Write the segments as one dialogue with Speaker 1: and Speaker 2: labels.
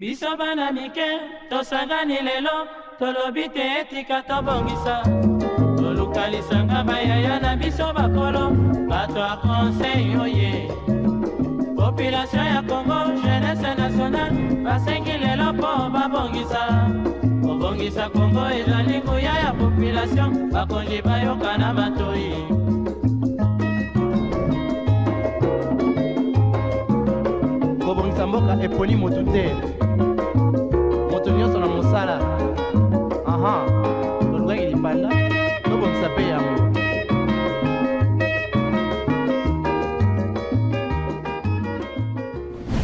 Speaker 1: Biso bana mike, tosangani lelo, tolobi te etika tobongisa. Tolukalisanga bayaya na biso bakolo, bato a conseil oye. Population ya Congo, jeunesse nationale, basengi lelo po babongisa. Kobongisa Congo ezali nguya ya population, bakonzi bayoka na matoi. Kobongisa mboka eponi motu te. Moto nyonso na mosala. Aha, tolukaki lipanda, tobongisa pe yango.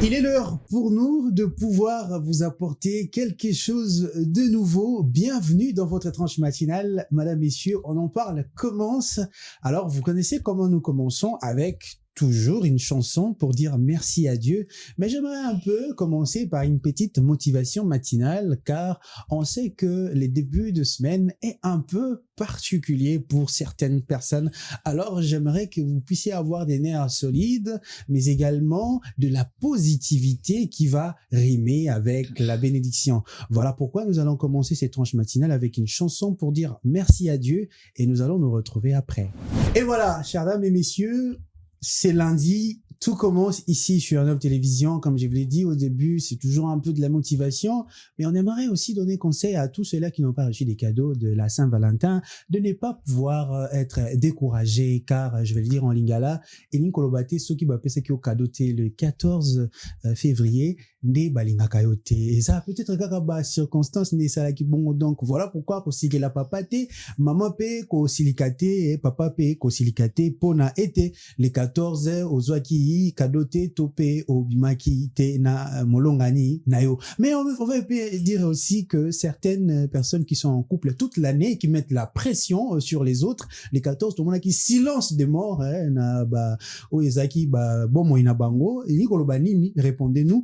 Speaker 2: Il est l'heure pour nous de pouvoir vous apporter quelque chose de nouveau. Bienvenue dans votre tranche matinale. Madame, messieurs, on en parle commence. Alors, vous connaissez comment nous commençons avec toujours une chanson pour dire merci à Dieu. Mais j'aimerais un peu commencer par une petite motivation matinale car on sait que les débuts de semaine est un peu particulier pour certaines personnes. Alors, j'aimerais que vous puissiez avoir des nerfs solides, mais également de la positivité qui va rimer avec la bénédiction. Voilà pourquoi nous allons commencer cette tranche matinale avec une chanson pour dire merci à Dieu et nous allons nous retrouver après. Et voilà, chères dames et messieurs, c'est lundi, tout commence ici sur Nov Télévision. Comme je vous l'ai dit au début, c'est toujours un peu de la motivation, mais on aimerait aussi donner conseil à tous ceux-là qui n'ont pas reçu des cadeaux de la Saint-Valentin de ne pas pouvoir être découragés, car je vais le dire en lingala, Elin Kolobate, ceux qui m'appellent qui au cadeau le 14 février, ne balingaka yote. Et ça peut-être kakaba circonstance ne ça qui bon, donc voilà pourquoi ko sikela papa te, maman pe ko silikate et papa pe ko silikate pona été les 14 ozwaki kadote topé au bimaki te na molongani nayo. Mais on va dire aussi que certaines personnes qui sont en couple toute l'année qui mettent la pression sur les autres, les 14 tout le monde qui silence des morts na ba oezaki ba bomo ina bango ni koloba nini, répondez-nous.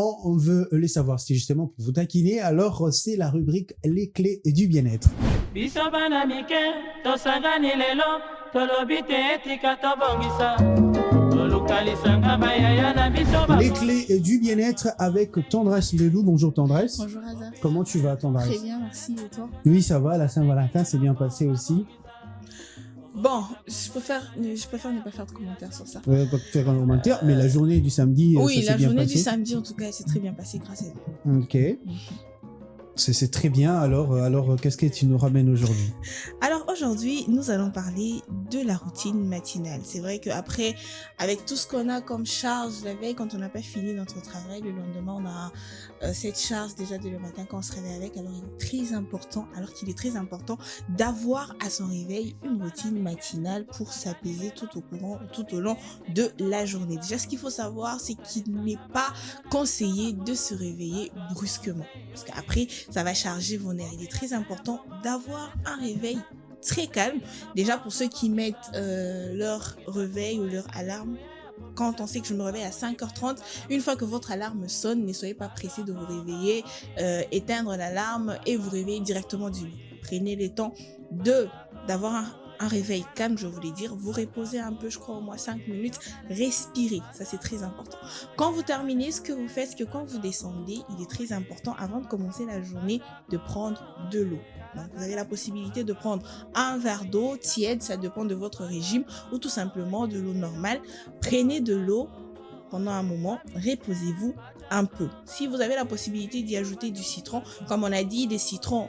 Speaker 2: On veut les savoir, c'est justement pour vous taquiner. Alors c'est la rubrique les clés du bien-être.
Speaker 1: Biso bana mike, tosangani lelo, tolobi te etika tobongisa.
Speaker 2: Les clés du bien-être avec Tendresse Lelou. Bonjour Tendresse.
Speaker 3: Bonjour Azaf.
Speaker 2: Comment tu vas Tendresse?
Speaker 3: Très bien, merci. Et toi?
Speaker 2: Oui, ça va. La Saint-Valentin s'est bien passé aussi.
Speaker 3: Bon, je préfère ne pas faire de commentaires sur ça.
Speaker 2: Pas faire un commentaire, mais la journée du samedi,
Speaker 3: oui,
Speaker 2: ça s'est bien passé.
Speaker 3: Oui, la journée du samedi, en tout cas, c'est très bien passé grâce à Dieu.
Speaker 2: Ok. C'est très bien. Alors, qu'est-ce que tu nous ramènes aujourd'hui?
Speaker 3: Alors aujourd'hui, nous allons parler de la routine matinale. C'est vrai qu'après, avec tout ce qu'on a comme charge la veille, quand on n'a pas fini notre travail, le lendemain, on a cette charge déjà de le matin quand on se réveille avec. Alors qu'il est très important d'avoir à son réveil une routine matinale pour s'apaiser tout au long de la journée. Déjà, ce qu'il faut savoir, c'est qu'il n'est pas conseillé de se réveiller brusquement. Parce qu'après, ça va charger vos nerfs. Il est très important d'avoir un réveil très calme. Déjà pour ceux qui mettent leur réveil ou leur alarme. Quand on sait que je me réveille à 5h30, une fois que votre alarme sonne, ne soyez pas pressé de vous réveiller, éteindre l'alarme et vous réveiller directement du lit. Prenez le temps d'avoir un réveil calme, je voulais dire, vous reposez un peu, je crois au moins 5 minutes, respirez, ça c'est très important. Quand vous terminez ce que vous faites, c'est que quand vous descendez, il est très important avant de commencer la journée de prendre de l'eau. Donc vous avez la possibilité de prendre un verre d'eau tiède, ça dépend de votre régime, ou tout simplement de l'eau normale. Prenez de l'eau pendant un moment, reposez-vous un peu. Si vous avez la possibilité d'y ajouter du citron, comme on a dit, des citrons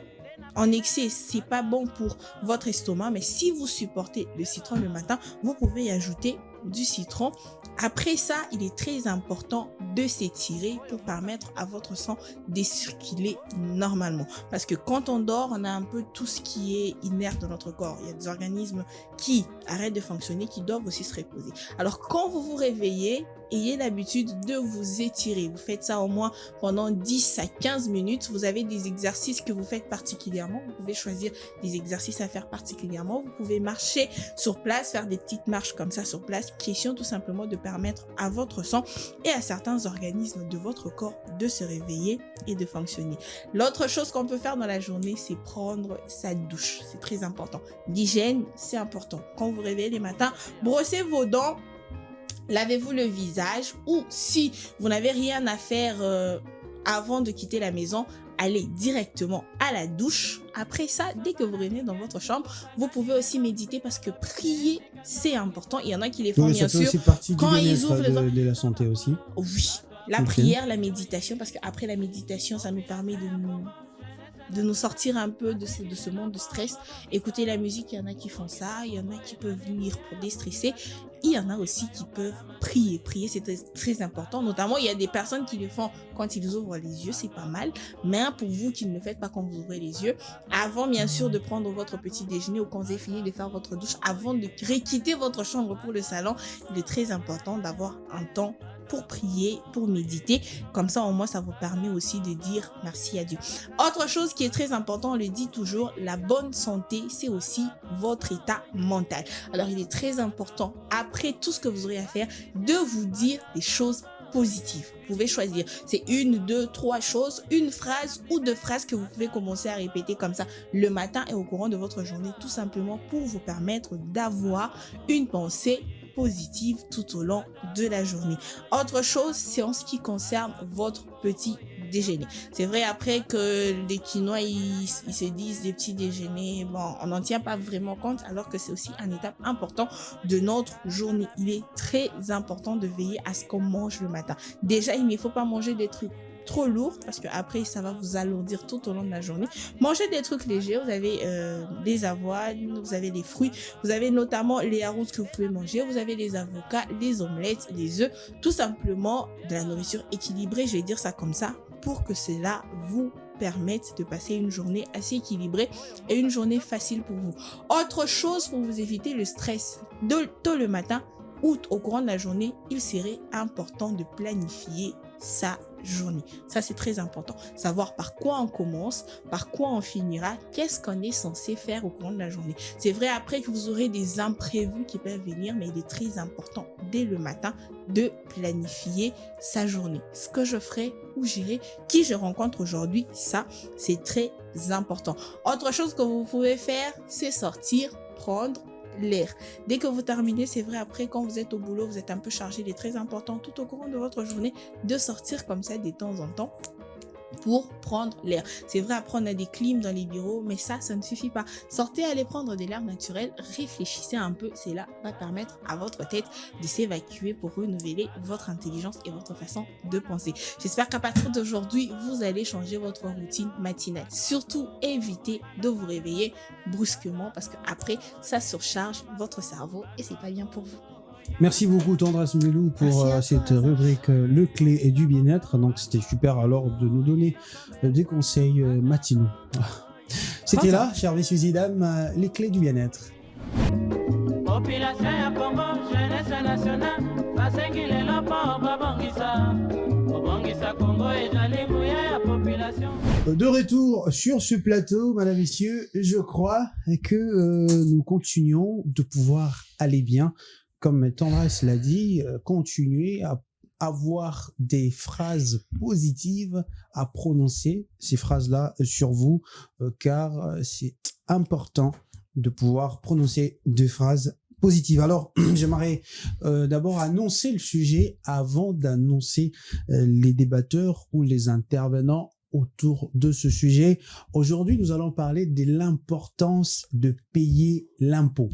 Speaker 3: en excès, c'est pas bon pour votre estomac, mais si vous supportez le citron le matin, vous pouvez y ajouter du citron. Après ça, il est très important de s'étirer pour permettre à votre sang de circuler normalement. Parce que quand on dort, on a un peu tout ce qui est inerte dans notre corps. Il y a des organismes qui arrêtent de fonctionner, qui doivent aussi se reposer. Alors quand vous vous réveillez, ayez l'habitude de vous étirer. Vous faites ça au moins pendant 10 à 15 minutes. Vous avez des exercices que vous faites particulièrement. Vous pouvez choisir des exercices à faire particulièrement. Vous pouvez marcher sur place, faire des petites marches comme ça sur place. Question tout simplement de permettre à votre sang et à certains organismes de votre corps de se réveiller et de fonctionner. L'autre chose qu'on peut faire dans la journée, c'est prendre sa douche. C'est très important. L'hygiène, c'est important. Quand vous réveillez les matins, brossez vos dents. Lavez-vous le visage ou si vous n'avez rien à faire avant de quitter la maison, allez directement à la douche. Après ça, dès que vous revenez dans votre chambre, vous pouvez aussi méditer parce que prier, c'est important. Il y en a qui les font,
Speaker 2: Oui,
Speaker 3: bien
Speaker 2: ça fait
Speaker 3: sûr.
Speaker 2: aussi partie du
Speaker 3: Quand ils
Speaker 2: bien-être
Speaker 3: ouvrent les
Speaker 2: de la santé aussi.
Speaker 3: Oui, la
Speaker 2: Ok.
Speaker 3: prière, la méditation, parce qu'après la méditation, ça nous permet de nous sortir un peu de ce monde de stress. Écouter la musique, il y en a qui font ça, il y en a qui peuvent venir pour déstresser, il y en a aussi qui peuvent prier. Prier, c'est très, très important. Notamment, il y a des personnes qui le font quand ils ouvrent les yeux, c'est pas mal. Mais pour vous qui ne le faites pas quand vous ouvrez les yeux, avant bien sûr de prendre votre petit déjeuner ou quand vous avez fini de faire votre douche, avant de quitter votre chambre pour le salon, il est très important d'avoir un temps pour prier, pour méditer. Comme ça, au moins, ça vous permet aussi de dire merci à Dieu. Autre chose qui est très important, on le dit toujours, la bonne santé, c'est aussi votre état mental. Alors, il est très important, après tout ce que vous aurez à faire, de vous dire des choses positives. Vous pouvez choisir. C'est 1, 2, 3 choses, une phrase ou 2 phrases que vous pouvez commencer à répéter comme ça le matin et au courant de votre journée, tout simplement pour vous permettre d'avoir une pensée positive tout au long de la journée. Autre chose, c'est en ce qui concerne votre petit déjeuner. C'est vrai après que les Quinois, ils se disent des petits déjeuners, bon, on n'en tient pas vraiment compte alors que c'est aussi une étape importante de notre journée. Il est très important de veiller à ce qu'on mange le matin. Déjà, il ne faut pas manger des trucs trop lourd parce que après ça va vous alourdir tout au long de la journée. Mangez des trucs légers, vous avez des avoines, vous avez les fruits, vous avez notamment les yaourts que vous pouvez manger, vous avez les avocats, les omelettes, les œufs, tout simplement de la nourriture équilibrée, je vais dire ça comme ça, pour que cela vous permette de passer une journée assez équilibrée et une journée facile pour vous. Autre chose pour vous éviter le stress, tôt le matin ou au courant de la journée, il serait important de planifier sa journée. Ça, c'est très important. Savoir par quoi on commence, par quoi on finira, qu'est-ce qu'on est censé faire au courant de la journée. C'est vrai après que vous aurez des imprévus qui peuvent venir, mais il est très important dès le matin de planifier sa journée. Ce que je ferai, où j'irai, qui je rencontre aujourd'hui, ça, c'est très important. Autre chose que vous pouvez faire, c'est sortir, prendre l'air. Dès que vous terminez, c'est vrai, après, quand vous êtes au boulot, vous êtes un peu chargé, il est très important tout au courant de votre journée de sortir comme ça de temps en temps pour prendre l'air. C'est vrai, après on a des clims dans les bureaux, mais ça ne suffit pas. Sortez, allez prendre de l'air naturel, réfléchissez un peu, cela va permettre à votre tête de s'évacuer pour renouveler votre intelligence et votre façon de penser. J'espère qu'à partir d'aujourd'hui, vous allez changer votre routine matinale. Surtout, évitez de vous réveiller brusquement parce que après, ça surcharge votre cerveau et c'est pas bien pour vous.
Speaker 2: Merci beaucoup Tendresse Melou pour cette rubrique Le clé et du bien-être. Donc c'était super alors de nous donner des conseils matinaux. C'était là, chers messieurs et dames, les clés du bien-être.
Speaker 1: Population ya Congo, jeunesse nationale, basengile lopo babongisa Congo et Jalimuya ya population.
Speaker 2: De retour sur ce plateau, madame, messieurs, je crois que nous continuons de pouvoir aller bien. Comme Tendresse l'a dit, continuez à avoir des phrases positives à prononcer, ces phrases-là sur vous, car c'est important de pouvoir prononcer des phrases positives. Alors, j'aimerais d'abord annoncer le sujet avant d'annoncer les débatteurs ou les intervenants autour de ce sujet. Aujourd'hui, nous allons parler de l'importance de payer l'impôt.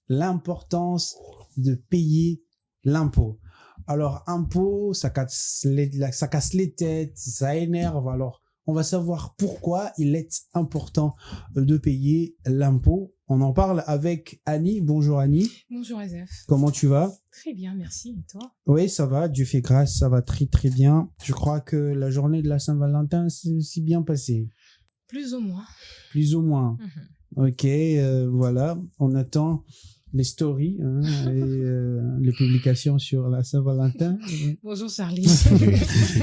Speaker 2: L'importance de payer l'impôt. Alors, impôt, ça casse les têtes, ça énerve. Alors, on va savoir pourquoi il est important de payer l'impôt. On en parle avec Annie. Bonjour Annie.
Speaker 4: Bonjour Azef.
Speaker 2: Comment tu vas?
Speaker 4: Très bien, merci. Et toi?
Speaker 2: Oui, ça va. Dieu fait grâce, ça va très très bien. Je crois que la journée de la Saint-Valentin s'est bien passée.
Speaker 4: Plus ou moins.
Speaker 2: Plus ou moins. Ok, voilà. On attend les stories et les publications sur la Saint-Valentin.
Speaker 4: Bonjour Charlie.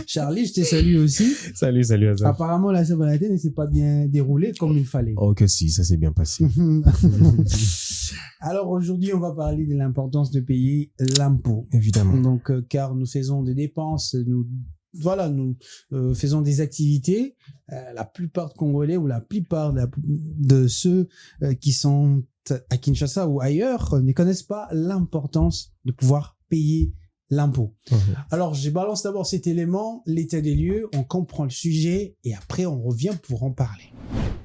Speaker 2: Charlie, je te salue aussi.
Speaker 5: Salut Azaf.
Speaker 2: Apparemment, la Saint-Valentin ne s'est pas bien déroulée comme il fallait.
Speaker 5: Oh que si, ça s'est bien passé.
Speaker 2: Alors aujourd'hui, on va parler de l'importance de payer l'impôt.
Speaker 5: Évidemment.
Speaker 2: Donc, car nous faisons des dépenses, nous faisons des activités. La plupart de Congolais ou la plupart de ceux qui sont à Kinshasa ou ailleurs ne connaissent pas l'importance de pouvoir payer l'impôt. Alors, je balance d'abord cet élément, l'état des lieux, on comprend le sujet et après on revient pour en parler.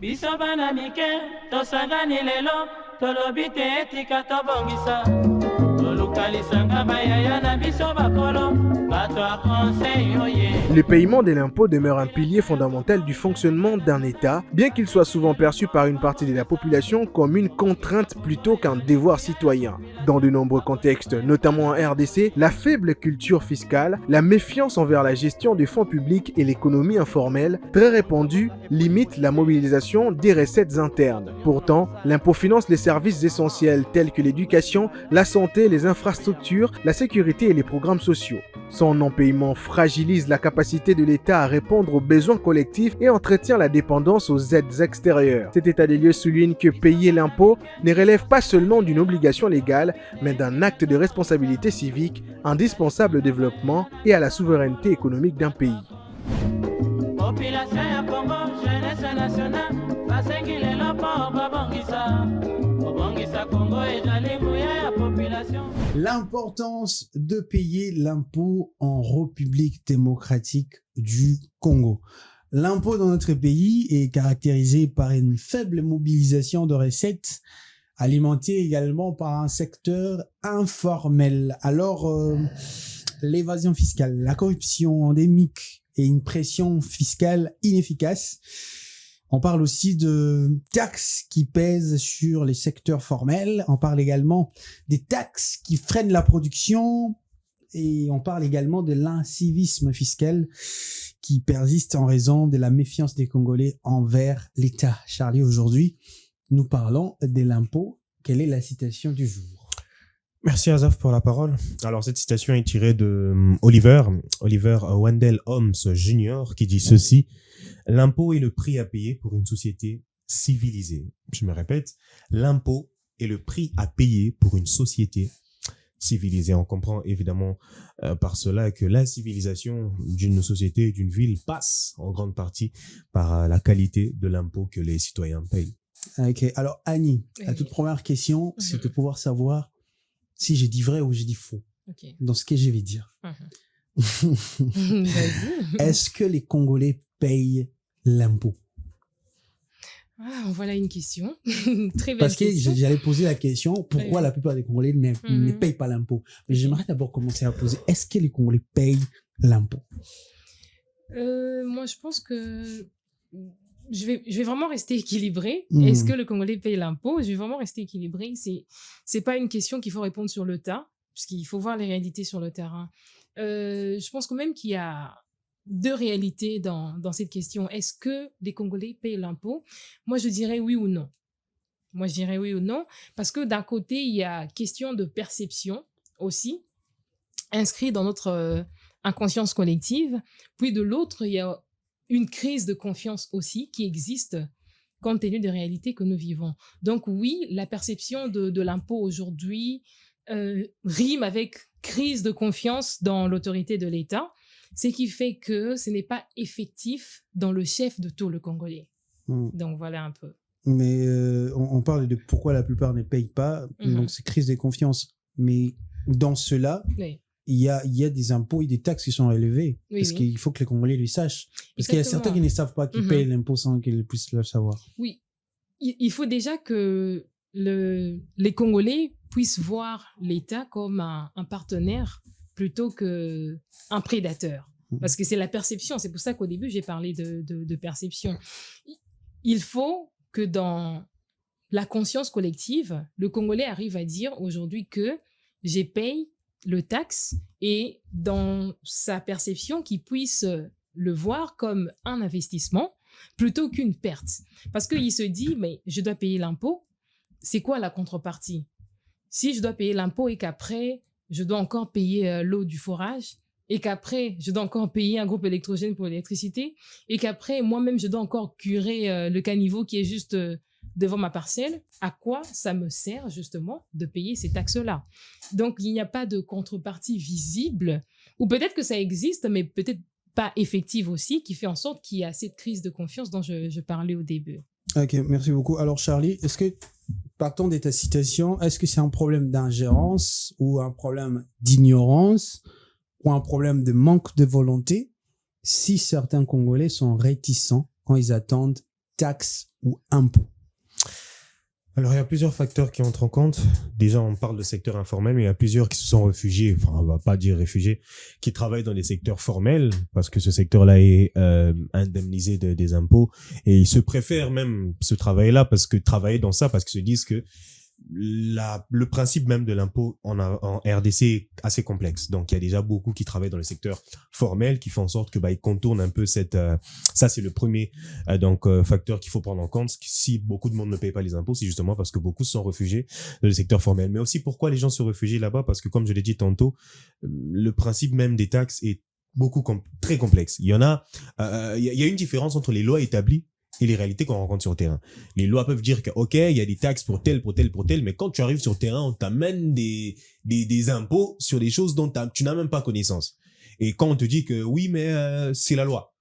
Speaker 1: biso bana mike tosangani lelo tolobi te etika tobongisa tolukalisanga bayaya na biso bakolo bato ya conseil oye.
Speaker 6: Le paiement de l'impôt demeure un pilier fondamental du fonctionnement d'un État, bien qu'il soit souvent perçu par une partie de la population comme une contrainte plutôt qu'un devoir citoyen. Dans de nombreux contextes, notamment en RDC, la faible culture fiscale, la méfiance envers la gestion des fonds publics et l'économie informelle, très répandue, limite la mobilisation des recettes internes. Pourtant, l'impôt finance les services essentiels tels que l'éducation, la santé, les infrastructures, la sécurité et les programmes sociaux. Son non-paiement fragilise la capacité de l'État à répondre aux besoins collectifs et entretient la dépendance aux aides extérieures. Cet état des lieux souligne que payer l'impôt ne relève pas seulement d'une obligation légale, mais d'un acte de responsabilité civique indispensable au développement et à la souveraineté économique d'un pays.
Speaker 1: Population ya Congo, jeunesse nationale, basengi lelo po babongisa. Babongisa Congo ezali nguya ya population.
Speaker 2: L'importance de payer l'impôt en République démocratique du Congo. L'impôt dans notre pays est caractérisé par une faible mobilisation de recettes, alimentée également par un secteur informel. Alors, l'évasion fiscale, la corruption endémique et une pression fiscale inefficace. On parle aussi de taxes qui pèsent sur les secteurs formels. On parle également des taxes qui freinent la production. Et on parle également de l'incivisme fiscal qui persiste en raison de la méfiance des Congolais envers l'État. Charlie, aujourd'hui, nous parlons de l'impôt. Quelle est la citation du jour?
Speaker 5: Merci Azaf pour la parole. Alors cette citation est tirée de Oliver Wendell Holmes Jr. qui dit ceci: l'impôt est le prix à payer pour une société civilisée. Je me répète, l'impôt est le prix à payer pour une société civilisée. On comprend évidemment par cela que la civilisation d'une société, d'une ville passe en grande partie par la qualité de l'impôt que les citoyens payent.
Speaker 2: Ok, alors Annie, la toute première question, c'est de pouvoir savoir si j'ai dit vrai ou j'ai dit faux dans ce que je vais dire.
Speaker 4: Vas-y.
Speaker 2: Est-ce que les Congolais payent l'impôt?
Speaker 4: Ah, voilà une question. Très belle
Speaker 2: Parce que
Speaker 4: question.
Speaker 2: j'allais poser la question, pourquoi la plupart des Congolais ne payent pas l'impôt? Mais j'aimerais d'abord commencer à poser, est-ce que les Congolais payent l'impôt?
Speaker 4: Moi, je pense que je vais vraiment rester équilibrée. Est-ce que le Congolais paye l'impôt? Je vais vraiment rester équilibrée. C'est pas une question qu'il faut répondre sur le tas, puisqu'il faut voir les réalités sur le terrain. Je pense quand même qu'il y a deux réalités dans cette question. Est-ce que les Congolais payent l'impôt? Moi, je dirais oui ou non. Parce que d'un côté, il y a question de perception aussi, inscrit dans notre inconscience collective. Puis de l'autre, il y a une crise de confiance aussi qui existe compte tenu des réalités que nous vivons. Donc oui, la perception de l'impôt aujourd'hui rime avec crise de confiance dans l'autorité de l'État, ce qui fait que ce n'est pas effectif dans le chef de tout le Congolais. Donc voilà un peu.
Speaker 2: Mais on parle de pourquoi la plupart ne payent pas, donc c'est crise de confiance. Mais dans cela, il y a des impôts et des taxes qui sont élevés. Parce qu'il faut que les Congolais le sachent. Parce qu'il y a certains qui ne savent pas qu'ils payent l'impôt sans qu'ils puissent le savoir. Oui,
Speaker 4: il faut déjà que les Congolais puissent voir l'État comme un partenaire plutôt qu'un prédateur. Parce que c'est la perception. C'est pour ça qu'au début, j'ai parlé de perception. Il faut que dans la conscience collective, le Congolais arrive à dire aujourd'hui que je paye le taxe et dans sa perception, qu'il puisse le voir comme un investissement plutôt qu'une perte. Parce qu'il se dit, mais je dois payer l'impôt, c'est quoi la contrepartie? Si je dois payer l'impôt et qu'après, je dois encore payer l'eau du forage, et qu'après, je dois encore payer un groupe électrogène pour l'électricité, et qu'après, moi-même, je dois encore curer le caniveau qui est juste devant ma parcelle, à quoi ça me sert justement de payer ces taxes-là? Donc, il n'y a pas de contrepartie visible, ou peut-être que ça existe, mais peut-être pas effective aussi, qui fait en sorte qu'il y a cette crise de confiance dont je parlais au début.
Speaker 2: Ok, merci beaucoup. Alors Charlie, est-ce que Partons de ta citation, est-ce que c'est un problème d'ingérence ou un problème d'ignorance ou un problème de manque de volonté si certains Congolais sont réticents quand ils attendent taxes ou impôts?
Speaker 5: Alors, il y a plusieurs facteurs qui entrent en compte. Déjà, on parle de secteur informel, mais il y a plusieurs qui se sont réfugiés, enfin, on va pas dire réfugiés, qui travaillent dans les secteurs formels, parce que ce secteur-là est indemnisé des impôts, et ils se préfèrent même ce travail-là, parce que travailler dans ça, parce qu'ils se disent que le principe même de l'impôt en RDC est assez complexe. Donc, il y a déjà beaucoup qui travaillent dans le secteur formel, qui font en sorte que ils contournent un peu cette... ça, c'est le premier facteur qu'il faut prendre en compte. Si beaucoup de monde ne paye pas les impôts, c'est justement parce que beaucoup sont réfugiés dans le secteur formel. Mais aussi, pourquoi les gens se réfugient là-bas? Parce que, comme je l'ai dit tantôt, le principe même des taxes est très complexe. Il y en a... il y a une différence entre les lois établies et les réalités qu'on rencontre sur le terrain. Les lois peuvent dire que, ok, il y a des taxes pour tel, mais quand tu arrives sur le terrain, on t'amène des impôts sur des choses dont tu n'as même pas connaissance. Et quand on te dit que oui, mais c'est la loi.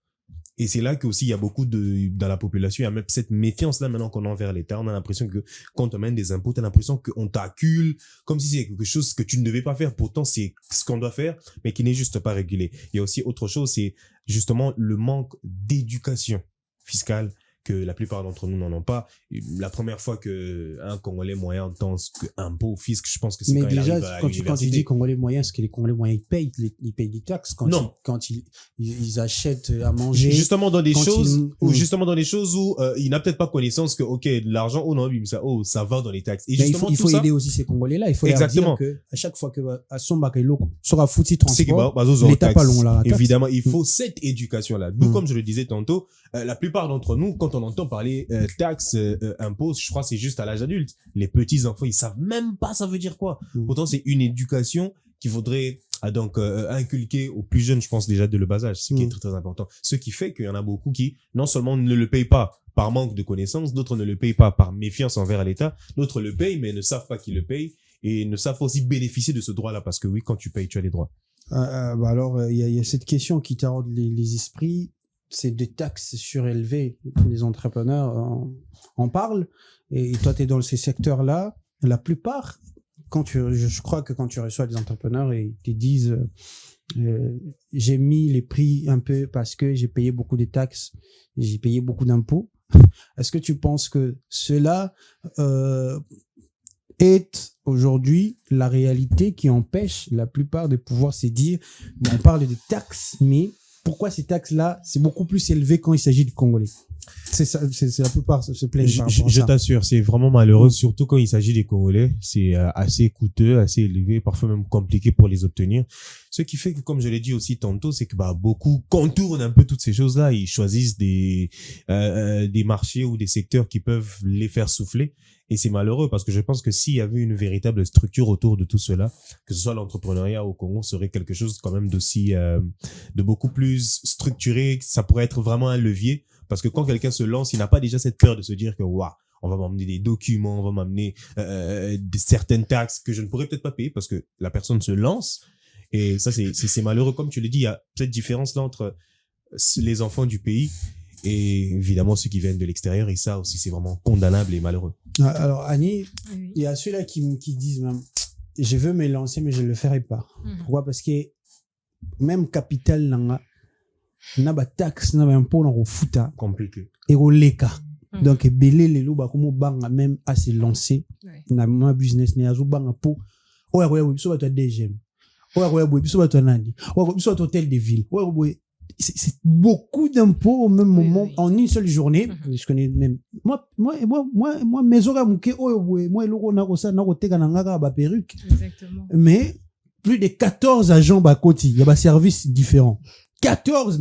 Speaker 5: Et c'est là qu'aussi il y a beaucoup dans la population, il y a même cette méfiance-là maintenant qu'on a envers l'État. On a l'impression que quand on t'amène des impôts, t'as l'impression qu'on t'accule, comme si c'est quelque chose que tu ne devais pas faire. Pourtant, c'est ce qu'on doit faire, mais qui n'est juste pas régulé. Il y a aussi autre chose, c'est justement le manque d'éducation fiscale que la plupart d'entre nous n'en ont pas. La première fois qu'un Congolais moyen entend impôt, fisc, je pense que c'est
Speaker 2: mais
Speaker 5: quand
Speaker 2: déjà,
Speaker 5: il arrive à l'université.
Speaker 2: quand tu dis Congolais moyens, c'est que les Congolais moyens, ils payent des taxes quand ils achètent à manger.
Speaker 5: Justement dans des choses où il n'a peut-être pas connaissance que, ok, l'argent, oh non, ça va dans les taxes. Et justement,
Speaker 2: il faut aider aussi ces Congolais-là. Il faut leur dire que à chaque fois que à son bakelo sera foutu transport, l'État pas long là.
Speaker 5: Évidemment, il faut cette éducation-là. D'où, comme je le disais tantôt, la plupart d'entre nous, quand on entend parler taxes, impôts, je crois que c'est juste à l'âge adulte. Les petits enfants, ils savent même pas ça veut dire quoi. Pourtant, c'est une éducation qu'il faudrait inculquer aux plus jeunes, je pense déjà de le bas âge, ce qui est très très important. Ce qui fait qu'il y en a beaucoup qui, non seulement ne le payent pas par manque de connaissances, d'autres ne le payent pas par méfiance envers l'État, d'autres le payent mais ne savent pas qu'ils le payent et ne savent aussi bénéficier de ce droit-là parce que oui, quand tu payes, tu as des droits.
Speaker 2: Alors, il y a cette question qui taraude les esprits. C'est des taxes surélevées. Les entrepreneurs en parlent. Et toi, tu es dans ces secteurs-là. La plupart, je crois que quand tu reçois des entrepreneurs et ils te disent j'ai mis les prix un peu parce que j'ai payé beaucoup de taxes, j'ai payé beaucoup d'impôts. Est-ce que tu penses que cela est aujourd'hui la réalité qui empêche la plupart de pouvoir se dire on parle de taxes, mais pourquoi ces taxes-là, c'est beaucoup plus élevé quand il s'agit du Congolais? C'est ça, c'est la plupart se plaignent.
Speaker 5: Je t'assure, c'est vraiment malheureux, surtout quand il s'agit des Congolais. C'est assez coûteux, assez élevé, parfois même compliqué pour les obtenir. Ce qui fait que, comme je l'ai dit aussi tantôt, c'est que beaucoup contournent un peu toutes ces choses-là. Ils choisissent des marchés ou des secteurs qui peuvent les faire souffler. Et c'est malheureux parce que je pense que s'il y avait une véritable structure autour de tout cela, que ce soit l'entrepreneuriat au Congo, serait quelque chose quand même de beaucoup plus structuré. Ça pourrait être vraiment un levier parce que quand quelqu'un se lance, il n'a pas déjà cette peur de se dire que waouh, on va m'amener des documents, on va m'amener certaines taxes que je ne pourrais peut-être pas payer parce que la personne se lance. Et ça, c'est malheureux. Comme tu l'as dit, il y a cette différence-là entre les enfants du pays et évidemment ceux qui viennent de l'extérieur. Et ça aussi, c'est vraiment condamnable et malheureux.
Speaker 2: Alors, Annie, il y a ceux-là qui disent même, je veux me lancer, mais je ne le ferai pas. Pourquoi? Parce que même capital, n'a pas taxe, n'a pas impôt, n'a pas fouta.
Speaker 5: Compliqué.
Speaker 2: Et au leka. Donc, belé les lots, comme banga même à se lancer. N'a pas business, n'a pas banga pour. Ouais, ça va être DGM. Ouais, ça va être Nandi. Ouais, ça va être hôtel de ville. Ouais, c'est beaucoup d'impôts au même moment, en une seule journée. Je connais même. Moi, mes oreilles mouké, moi, l'euro n'a pas ça, n'a pas tega n'a pas perruque.
Speaker 4: Exactement.
Speaker 2: Mais, plus de 14 agents bakoti, il y a des services différents. 14,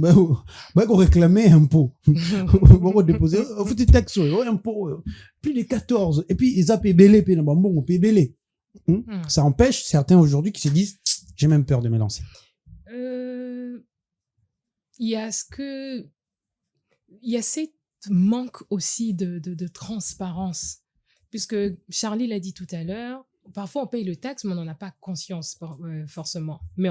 Speaker 2: qu'on réclamait impôt. On déposer, on fait des taxes, impôt. Plus de 14. Et puis, ils appellent belé, puis on paye belé. Ça empêche certains aujourd'hui qui se disent, j'ai même peur de me lancer.
Speaker 4: Il y a cette manque aussi de transparence, puisque Charlie l'a dit tout à l'heure, parfois on paye le taxe, mais on n'en a pas conscience forcément. Mais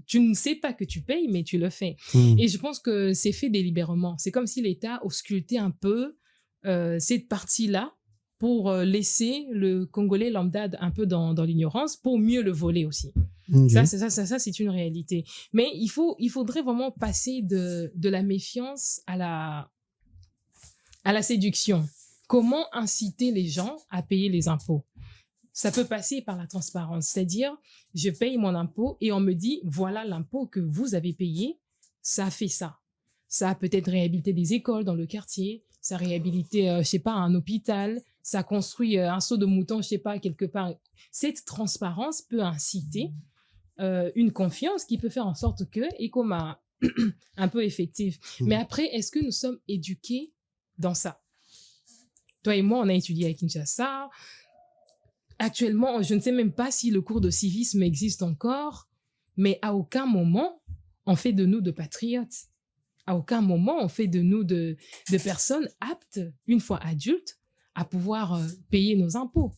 Speaker 4: tu ne sais pas que tu payes, mais tu le fais. Et je pense que c'est fait délibérément. C'est comme si l'État auscultait un peu cette partie-là pour laisser le Congolais lambda un peu dans l'ignorance pour mieux le voler aussi.
Speaker 2: Ok.
Speaker 4: Ça, c'est une réalité. Mais il faudrait vraiment passer de la méfiance à la séduction. Comment inciter les gens à payer les impôts? Ça peut passer par la transparence. C'est-à-dire, je paye mon impôt et on me dit, voilà l'impôt que vous avez payé, ça a fait ça. Ça a peut-être réhabilité des écoles dans le quartier, ça a réhabilité, je sais pas, un hôpital, ça a construit un seau de mouton, je sais pas, quelque part. Cette transparence peut inciter une confiance qui peut faire en sorte que ECOM un peu effective. Mais après, est-ce que nous sommes éduqués dans ça? Toi et moi, on a étudié à Kinshasa. Actuellement, je ne sais même pas si le cours de civisme existe encore, mais à aucun moment, on fait de nous de patriotes. À aucun moment, on fait de nous de personnes aptes, une fois adultes, à pouvoir payer nos impôts.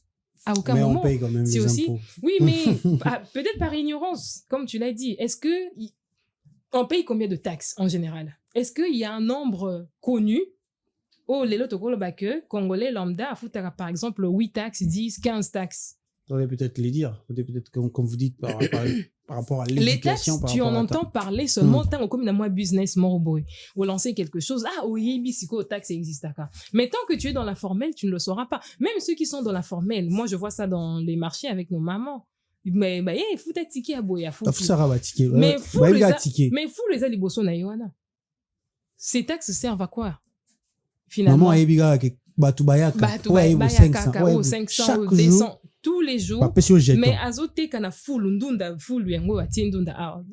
Speaker 4: À aucun moment.
Speaker 2: Mais on paye quand même les impôts.
Speaker 4: Oui, mais peut-être par ignorance, comme tu l'as dit. Est-ce que on paye combien de taxes en général? Est-ce qu'il y a un nombre connu? Oh, les lots Congolais lambda à foutre par exemple 8 taxes, 10, 15 taxes.
Speaker 2: Faudrait peut-être les dire. Faudrait peut-être, comme vous dites, par rapport à
Speaker 4: Les taxes,
Speaker 2: l'éducation.
Speaker 4: tu en entends parler seulement tant comme dans moi business moroboy ou lancer quelque chose. Ah, oui, bisiko taxe existe à. Mais tant que tu es dans l'informel, tu ne le sauras pas. Même ceux qui sont dans l'informel, moi je vois ça dans les marchés avec nos mamans. Mais faut ta ticket à boya, faut
Speaker 2: ticket.
Speaker 4: Mais fou les aliboso na yoana. Ces taxes servent à quoi? Finalement,
Speaker 2: maman ebiga ke batu bayaka
Speaker 4: 500 ou 200 tous les jours. Mais azote kana full ndunda full yango atindunda.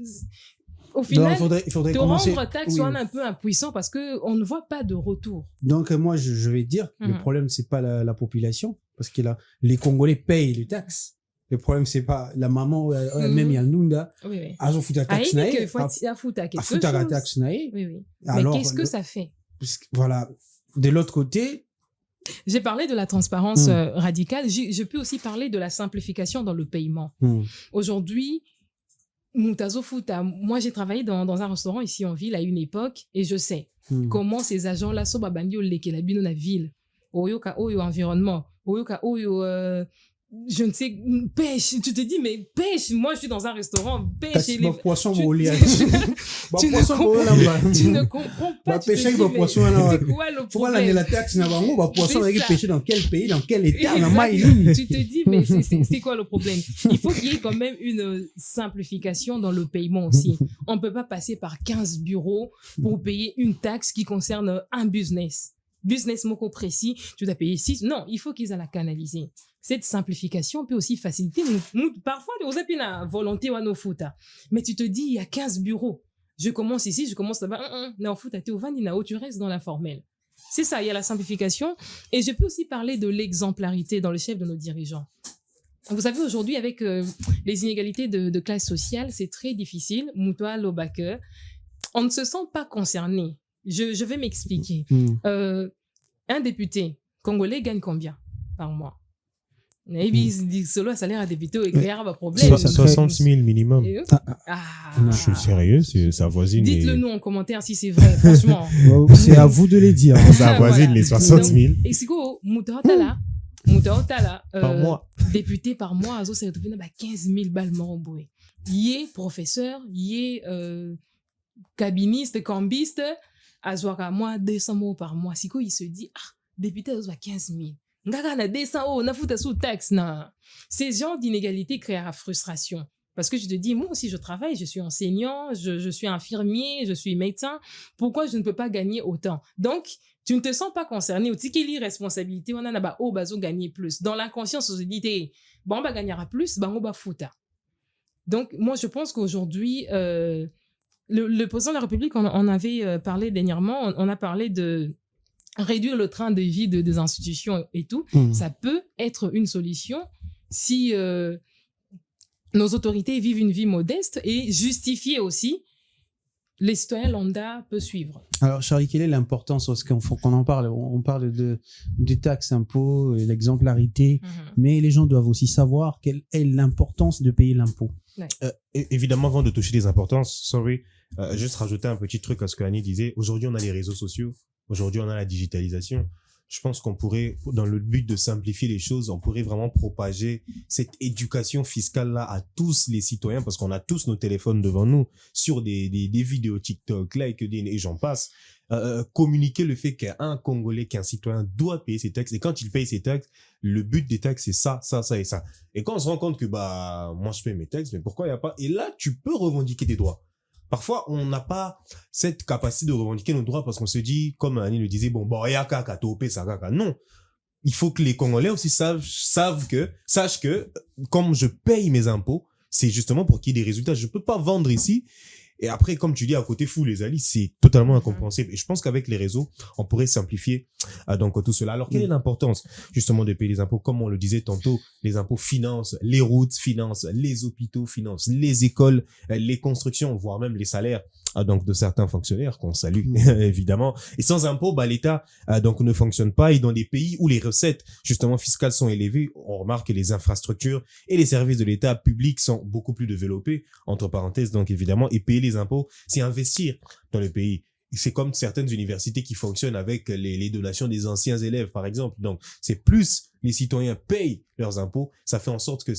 Speaker 4: Au final,
Speaker 2: il faudrait
Speaker 4: te
Speaker 2: commencer,
Speaker 4: rendre taxe soit un peu impuissant parce que on ne voit pas de retour.
Speaker 2: Donc moi je vais dire le problème c'est pas la population parce que là les Congolais payent les taxes. Le problème c'est pas la maman même il y a Nunda.
Speaker 4: Oui.
Speaker 2: Azo futa taxe nae.
Speaker 4: Il faut foutre quelque chose.
Speaker 2: Futa taxe nae.
Speaker 4: Oui.
Speaker 2: Alors,
Speaker 4: mais qu'est-ce que ça fait?
Speaker 2: Voilà. De l'autre côté,
Speaker 4: j'ai parlé de la transparence radicale. Je peux aussi parler de la simplification dans le paiement. Aujourd'hui, Moutazo Fouta, moi j'ai travaillé dans un restaurant ici en ville à une époque et je sais comment ces agents-là sont babandio lekelabino na ville. Oyoka oyo environnement, oyoka oyo je ne sais, pêche, tu te dis, mais pêche, moi je suis dans un restaurant, pêche. Tu ne comprends pas, tu te dis, mais c'est quoi le problème?
Speaker 2: Pêcher dans quel pays, dans quel état,
Speaker 4: tu te dis, mais c'est quoi le problème? Il faut qu'il y ait quand même une simplification dans le paiement aussi. On ne peut pas passer par 15 bureaux pour payer une taxe qui concerne un business moko précis, tu dois payer 6. Non, il faut qu'ils aient la canaliser. Cette simplification peut aussi faciliter. Parfois, on a une volonté à nos fouta. Mais tu te dis, il y a 15 bureaux. Je commence ici, je commence là-bas. Non, fouta, tu restes dans l'informel. C'est ça, il y a la simplification. Et je peux aussi parler de l'exemplarité dans le chef de nos dirigeants. Vous savez, aujourd'hui, avec les inégalités de classe sociale, c'est très difficile. Moutoua, Lobake, on ne se sent pas concerné. Je vais m'expliquer. Un député congolais gagne combien par mois? Solo salaire à député et créer un problème.
Speaker 5: 60 000 minimum. Je suis sérieux, ça avoisine.
Speaker 4: Dites-le nous en commentaire si c'est vrai, franchement.
Speaker 2: C'est à vous de les dire.
Speaker 5: Ça avoisine les 60 000.
Speaker 4: Et c'est quoi, Moutaotala,
Speaker 5: par mois.
Speaker 4: Député par mois, Azo, c'est retrouvé 15 000 balles moroboué. Il est professeur, il est cabiniste, cambiste, Azo à moi 200 mots par mois. C'est quoi, il se dit, député Azo à 15 000. Ces genres d'inégalités créent la frustration. Parce que je te dis, moi aussi je travaille, je suis enseignant, je suis infirmier, je suis médecin. Pourquoi je ne peux pas gagner autant? Donc, tu ne te sens pas concerné. Au tikeli responsabilité, on a bazo gagner plus. Dans l'inconscience, on se dit, on va gagner plus, on va foutre. Donc, moi je pense qu'aujourd'hui, le président de la République, on avait parlé dernièrement, on a parlé de réduire le train de vie des institutions et tout, ça peut être une solution si nos autorités vivent une vie modeste et justifier aussi, les citoyens lambda peuvent suivre.
Speaker 2: Alors, Charlie, quelle est l'importance, parce qu'on en parle, on parle des taxes, impôts, l'exemplarité, mais les gens doivent aussi savoir quelle est l'importance de payer l'impôt.
Speaker 4: Ouais.
Speaker 5: Évidemment, avant de toucher les importances, juste rajouter un petit truc à ce que Annie disait. Aujourd'hui, on a les réseaux sociaux. Aujourd'hui, on a la digitalisation. je pense qu'on pourrait, dans le but de simplifier les choses, on pourrait vraiment propager cette éducation fiscale-là à tous les citoyens, parce qu'on a tous nos téléphones devant nous, sur des vidéos TikTok, LinkedIn et j'en passe. Communiquer le fait qu'un Congolais, qu'un citoyen doit payer ses taxes, et quand il paye ses taxes, le but des taxes, c'est ça et ça. Et quand on se rend compte que, moi, je paye mes taxes, mais pourquoi il n'y a pas? Et là, tu peux revendiquer tes droits. Parfois, on n'a pas cette capacité de revendiquer nos droits parce qu'on se dit, comme Annie le disait, il y a kaka, topé, ça, kaka. Non. Il faut que les Congolais aussi sachent que, comme je paye mes impôts, c'est justement pour qu'il y ait des résultats. Je peux pas vendre ici. Et après, comme tu dis, à côté fou, les alliés, c'est totalement incompréhensible. Et je pense qu'avec les réseaux, on pourrait simplifier donc tout cela. Alors, quelle est l'importance justement de payer les impôts? Comme on le disait tantôt, les impôts financent les routes, financent les hôpitaux, financent les écoles, les constructions, voire même les salaires donc de certains fonctionnaires qu'on salue évidemment. Et sans impôts, l'État donc ne fonctionne pas. Et dans des pays où les recettes justement fiscales sont élevées, on remarque que les infrastructures et les services de l'État public sont beaucoup plus développés. Entre parenthèses, donc évidemment, et payer les impôts, c'est investir dans le pays. C'est comme certaines universités qui fonctionnent avec les donations des anciens élèves, par exemple. Donc, c'est plus les citoyens payent leurs impôts, ça fait en sorte que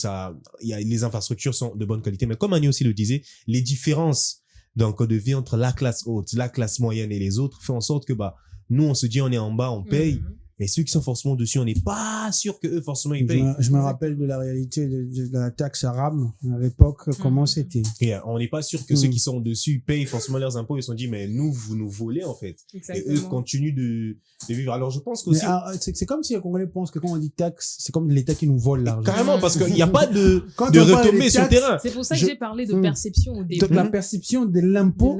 Speaker 5: les infrastructures sont de bonne qualité. Mais comme Annie aussi le disait, les différences donc de vie entre la classe haute, la classe moyenne et les autres fait en sorte que nous on se dit on est en bas, on paye. Mais ceux qui sont forcément dessus, on n'est pas sûr que eux forcément ils payent.
Speaker 2: Je me rappelle de la réalité de la taxe arabe à l'époque, comment c'était.
Speaker 5: Et on n'est pas sûr que ceux qui sont dessus payent forcément leurs impôts. Ils se sont dit, mais nous, vous nous volez en fait. Exactement. Et eux continuent de vivre. Alors je pense qu'aussi...
Speaker 2: c'est comme si les Congolais pensent que quand on dit taxe, c'est comme l'État qui nous vole l'argent.
Speaker 5: Carrément, parce qu'il n'y a pas de retombée sur le terrain.
Speaker 4: C'est pour ça que j'ai parlé de perception au début.
Speaker 2: Donc la perception de l'impôt.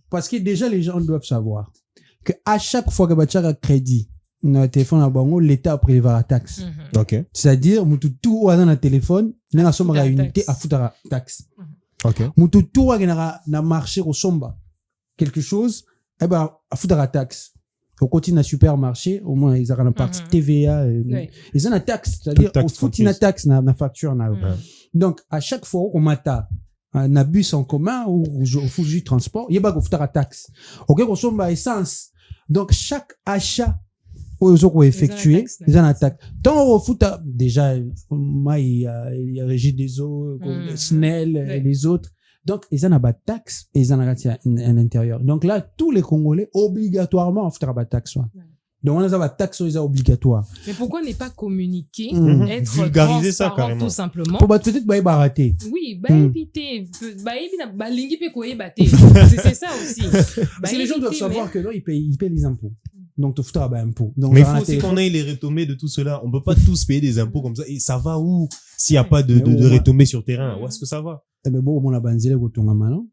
Speaker 2: Parce que déjà les gens doivent savoir que à chaque fois que tu as un crédit, dans le téléphone à Bango, l'État a prélevé la taxe.
Speaker 5: Okay.
Speaker 2: C'est-à-dire, tout dans le téléphone, n'a pas sombre à unité à foutre la taxe.
Speaker 5: Okay.
Speaker 2: Tout na marché au somba. Quelque chose, à foutre la taxe. Au côté d'un supermarché, au moins, ils ont une partie TVA. Ils ont une taxe. C'est-à-dire, au foot, une taxe, na facture, Donc, à chaque fois, on mata, un bus en commun, ou au foot du transport, il y a pas qu'on foutre la taxe. Ok, on somba essence. Donc, chaque achat, aux autres effectués, ils ont une taxe. Tant au foot, déjà, il y a Régie des eaux, SNEL, et les autres. Donc, ils ont une taxe et ils ont un intérieur. Donc là, tous les Congolais, obligatoirement, ont fait une taxe. Donc, on a une taxe obligatoire.
Speaker 4: Mais pourquoi n'est pas communiqué, être
Speaker 5: vulgariser ça carrément,
Speaker 4: tout simplement?
Speaker 2: Pour peut-être rater.
Speaker 4: Oui, éviter, c'est ça aussi.
Speaker 2: Parce que les gens doivent savoir que non, ils payent les impôts. Donc, tu feras impôt.
Speaker 5: Mais il faut aussi qu'on ait les retombées de tout cela. On peut pas tous payer des impôts comme ça. Et ça va où s'il n'y a pas de retombées sur terrain? Où est-ce que ça va?
Speaker 2: Eh ben bon, on a banzé au tonga maintenant.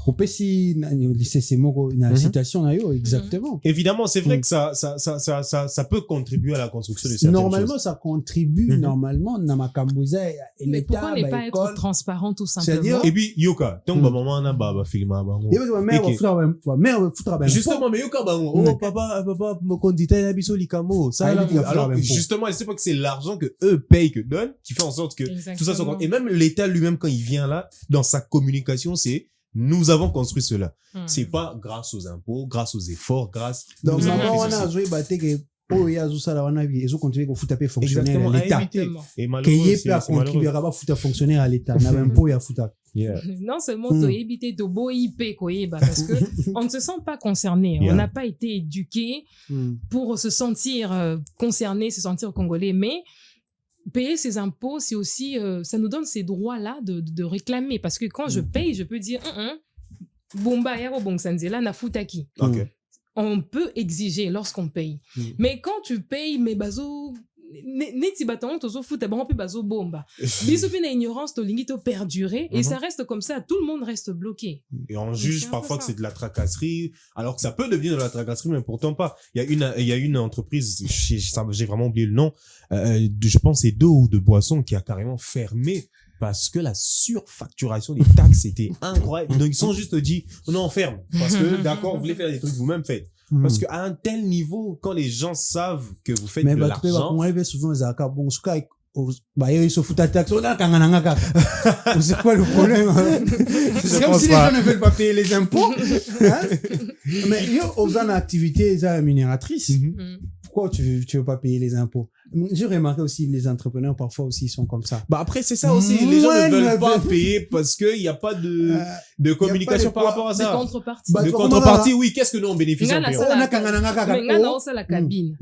Speaker 2: Au PC, c'est une citation exactement.
Speaker 5: Évidemment, c'est vrai que ça peut contribuer à la construction de certaines
Speaker 2: normalement,
Speaker 5: choses.
Speaker 2: Ça contribue, normalement, dans ma cambouza,
Speaker 4: mais pourquoi ne pas être transparent, tout simplement?
Speaker 5: Et puis, Yoka, tant que maman n'a pas filmé à Bango. Justement, mais Yoka Bango, papa, me condita la biso likamo. Alors, justement, c'est pas que c'est l'argent que eux payent que donnent, qui fait en sorte que tout ça soit, et même l'État lui-même, quand il vient là, dans sa communication, c'est nous avons construit cela. C'est pas grâce aux impôts, grâce aux efforts, grâce.
Speaker 2: Donc, on a joué que ils ont continué à foutre fonctionnaire à l'État.
Speaker 5: Et malheureusement,
Speaker 2: contribuera pas foutre fonctionnaire à l'État. N'a même pas à foutre.
Speaker 4: Non seulement to éviter de beau IP parce que on ne se sent pas concerné. On n'a pas été éduqué pour se sentir concerné, se sentir congolais, mais payer ses impôts, c'est aussi, ça nous donne ces droits-là de réclamer. Parce que quand je paye, je peux dire, bomba, yaro bongsanzela, na futaki. On peut exiger lorsqu'on paye. Mais quand tu payes, mais bazo, neti baton, tozo futa, bon, on bazo bomba. Biso pina ignorance, to lingito perdurer, et ça reste comme ça, tout le monde reste bloqué.
Speaker 5: Et on juge parfois que c'est de la tracasserie, alors que ça peut devenir de la tracasserie, mais pourtant pas. Il y a une entreprise, j'ai vraiment oublié le nom, je pense c'est d'eau ou de boisson qui a carrément fermé parce que la surfacturation des taxes était incroyable. Donc ils sont juste dit non, on ferme parce que d'accord, vous voulez faire des trucs vous-même, faites. Parce que à un tel niveau, quand les gens savent que vous faites de l'argent,
Speaker 2: mais souvent ils ils se foutent à taxe. C'est quoi le problème? C'est comme si les gens ne veulent pas payer les impôts. Mais ils ont une activité rémunératrice. pourquoi tu veux pas payer les impôts? J'ai remarqué aussi les entrepreneurs parfois aussi sont comme ça.
Speaker 5: Bah après c'est ça aussi, les gens ne veulent pas payer parce que il y a pas de communication par rapport à
Speaker 4: Des
Speaker 5: ça.
Speaker 4: contreparties.
Speaker 2: Bah,
Speaker 5: De
Speaker 2: comment
Speaker 5: contrepartie, oui, qu'est-ce que nous on bénéficie en
Speaker 4: Nga na
Speaker 5: payant?
Speaker 4: sala-
Speaker 2: On a kangana nga kaka.
Speaker 4: Mais nga na
Speaker 2: Oh.
Speaker 4: osala cabine.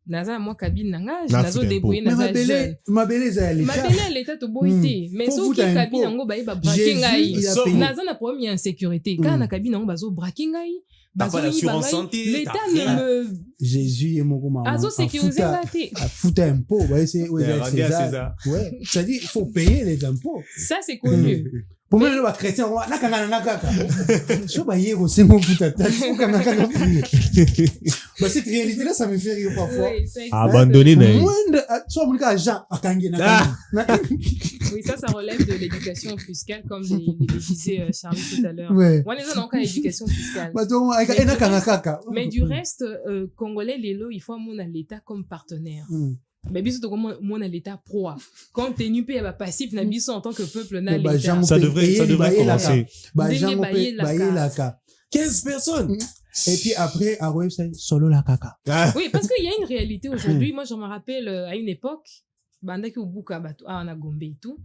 Speaker 4: naza mwa cabine na nga
Speaker 5: Na
Speaker 4: nazo
Speaker 5: futa
Speaker 4: débrouiller
Speaker 2: Mais
Speaker 4: naza jeune
Speaker 2: mabele eza ya l'État.
Speaker 4: mabele ya leta toboyi te mais
Speaker 2: Faut
Speaker 4: soki
Speaker 2: futa
Speaker 4: cabine
Speaker 2: impôt.
Speaker 4: yango baye babrake
Speaker 2: Jésus,
Speaker 4: ngai
Speaker 2: il a
Speaker 5: So-
Speaker 2: payé.
Speaker 4: naza na problème ya insécurité kaka na cabine yango bazobrake ngai
Speaker 5: T'as pas l'assurance santé,
Speaker 4: l'État
Speaker 5: t'as rien.
Speaker 4: ne me
Speaker 2: Jésus est moko mama.
Speaker 4: azosécurize nga te
Speaker 2: À foutre impôt, ouais, c'est
Speaker 5: Rendu à
Speaker 2: César. Ouais, c'est-à-dire il faut payer les impôts.
Speaker 4: ça c'est connu
Speaker 2: Pour moi, les chrétiens, on na kangana nga kaka. Je ba yego c'est mon putain. Kangana kaka. Bah cette réalité là ça me fait rire parfois.
Speaker 4: Oui, ça existe.
Speaker 5: Abandonné na.
Speaker 2: Moindre soit mon cas Jean akangi na.
Speaker 4: Oui, ça relève de l'éducation fiscale, comme le disait Charlie tout à l'heure.
Speaker 2: Ouais.
Speaker 4: On est dans l'éducation fiscale.
Speaker 2: Bah donc ena kanga kaka.
Speaker 4: Mais du reste, Congolais, il faut mon l'État comme partenaire. Mais biso to comme mon l'État pro. Compte tenu pe ba passif na biso en tant que peuple na
Speaker 2: Bah,
Speaker 4: l'État.
Speaker 5: Ça devrait commencer.
Speaker 2: Bah
Speaker 4: Ndenge
Speaker 2: Jean
Speaker 4: baye
Speaker 2: peut
Speaker 4: la
Speaker 2: bailler
Speaker 4: ka.
Speaker 2: la ka.
Speaker 5: 15 personnes.
Speaker 2: Et puis après à website solo la kaka.
Speaker 5: Ah.
Speaker 4: Oui, parce qu'il y a une réalité aujourd'hui. Moi, je me rappelle à une époque, bandaki obuka bato na Gombe et tout.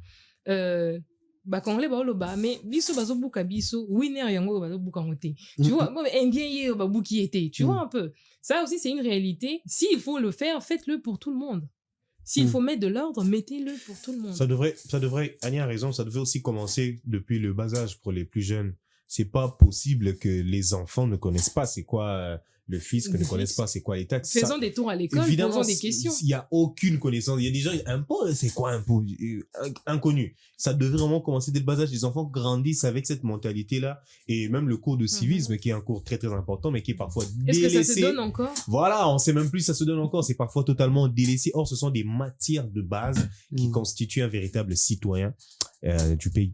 Speaker 4: Ba Congolais ba oloba mais biso bazo buka biso winner yango bazo buka ngote. Tu vois, bon, indien ye ba buki était. Tu vois un peu. Ça aussi c'est une réalité. S'il faut le faire, faites-le pour tout le monde. S'il faut mettre de l'ordre, mettez-le pour tout le monde.
Speaker 5: Ça devrait, Annie a raison, ça devrait aussi commencer depuis le bas âge pour les plus jeunes. C'est pas possible que les enfants ne connaissent pas c'est quoi le fisc, ne connaissent pas c'est quoi les taxes.
Speaker 4: Faisons des tours à l'école,
Speaker 5: Évidemment,
Speaker 4: posons des questions.
Speaker 5: Il y a aucune connaissance. Il y a des gens, impôt, c'est quoi impôt? Inconnu. Ça devrait vraiment commencer dès le bas âge. Les enfants grandissent avec cette mentalité-là. Et même le cours de civisme, qui est un cours très très important, mais qui est parfois délaissé.
Speaker 4: Est-ce que ça se donne encore?
Speaker 5: Voilà, on sait même plus si ça se donne encore. C'est parfois totalement délaissé. Or, ce sont des matières de base qui constituent un véritable citoyen du pays.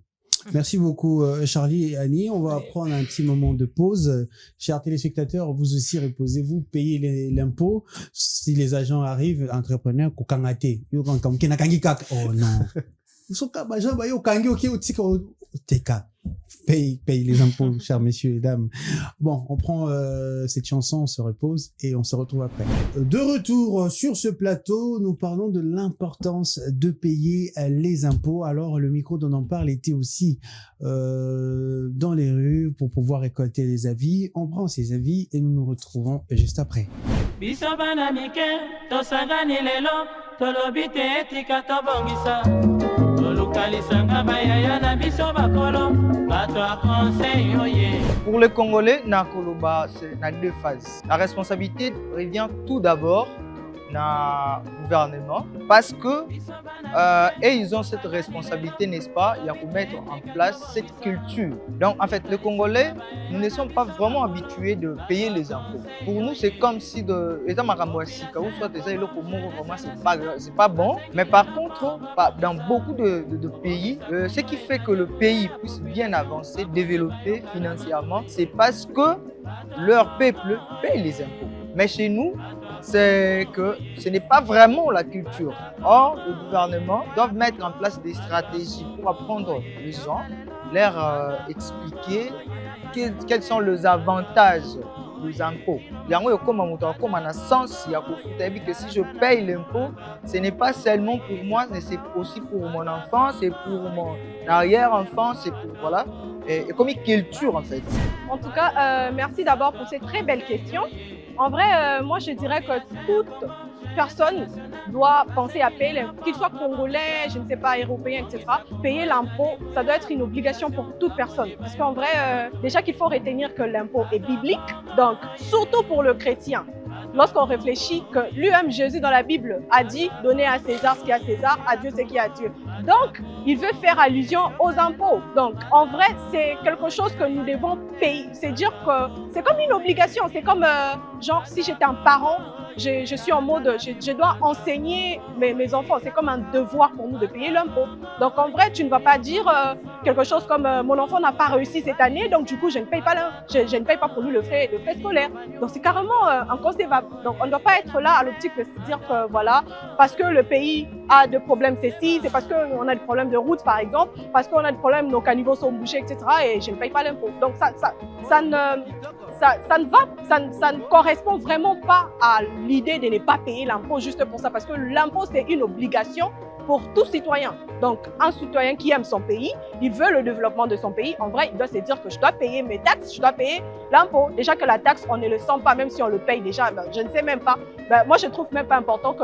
Speaker 2: Merci beaucoup Charlie et Annie. On va prendre un petit moment de pause. Chers téléspectateurs, vous aussi reposez-vous, payez l'impôt. Si les agents arrivent, entrepreneurs, kokangate. Oh non. Paye les impôts, chers messieurs et dames. Bon, on prend cette chanson, on se repose et on se retrouve après. De retour sur ce plateau, nous parlons de l'importance de payer les impôts. Alors, le micro dont on parle était aussi dans les rues pour pouvoir récolter les avis. On prend ces avis et nous nous retrouvons juste après.
Speaker 1: biso bana mike tosangani lelo tolobi te etika tobongisa tolukalisanga bayaya na biso bakolo bato ya conseil oye.
Speaker 7: Pour les Congolais, Nakoloba, c'est dans deux phases. La responsabilité revient tout d'abord dans le gouvernement parce que et ils ont cette responsabilité, n'est-ce pas, il y a pour mettre en place cette culture. Donc en fait, les Congolais, nous ne sommes pas vraiment habitués de payer les impôts. Pour nous, c'est comme si c'est pas bon. Mais par contre, dans beaucoup de pays, ce qui fait que le pays puisse bien avancer, développer financièrement, c'est parce que leur peuple paye les impôts. Mais chez nous, c'est que ce n'est pas vraiment la culture. Or, le gouvernement doit mettre en place des stratégies pour apprendre les gens, leur expliquer quels sont les avantages des impôts. Il y a un sens que si je paye l'impôt, ce n'est pas seulement pour moi, mais c'est aussi pour mon enfant, c'est pour mon arrière-enfant, c'est pour voilà. Et comme une culture en fait.
Speaker 8: En tout cas, merci d'abord pour cette très belle question. En vrai, moi je dirais que toute personne doit penser à payer, qu'il soit congolais, je ne sais pas, européen, etc. Payer l'impôt, ça doit être une obligation pour toute personne. Parce qu'en vrai, déjà qu'il faut retenir que l'impôt est biblique, donc surtout pour le chrétien. Lorsqu'on réfléchit que lui-même, Jésus dans la Bible a dit « Donnez à César ce qui est à César, à Dieu ce qui est à Dieu ». Donc, il veut faire allusion aux impôts. Donc, en vrai, c'est quelque chose que nous devons payer. C'est dire que c'est comme une obligation. C'est comme, genre, si j'étais un parent, je suis en mode, je dois enseigner mes enfants. C'est comme un devoir pour nous de payer l'impôt. Donc, en vrai, tu ne vas pas dire quelque chose comme mon enfant n'a pas réussi cette année, donc du coup, je ne paye pas, je ne paye pas pour lui le frais scolaire. Donc, c'est carrément inconcevable. Donc, on ne doit pas être là à l'optique de se dire que voilà, parce que le pays a des problèmes ceci, c'est parce qu'on a des problèmes de route, par exemple, parce qu'on a des problèmes, nos caniveaux sont bouchés, etc. et je ne paye pas l'impôt. Donc, ça ne correspond vraiment pas à l'idée de ne pas payer l'impôt juste pour ça, parce que l'impôt, c'est une obligation pour tout citoyen. Donc, un citoyen qui aime son pays, il veut le développement de son pays, en vrai, il doit se dire que je dois payer mes taxes, je dois payer l'impôt. Déjà que la taxe, on ne le sent pas, même si on le paye déjà, ben, je ne sais même pas. Ben, moi, je trouve même pas important que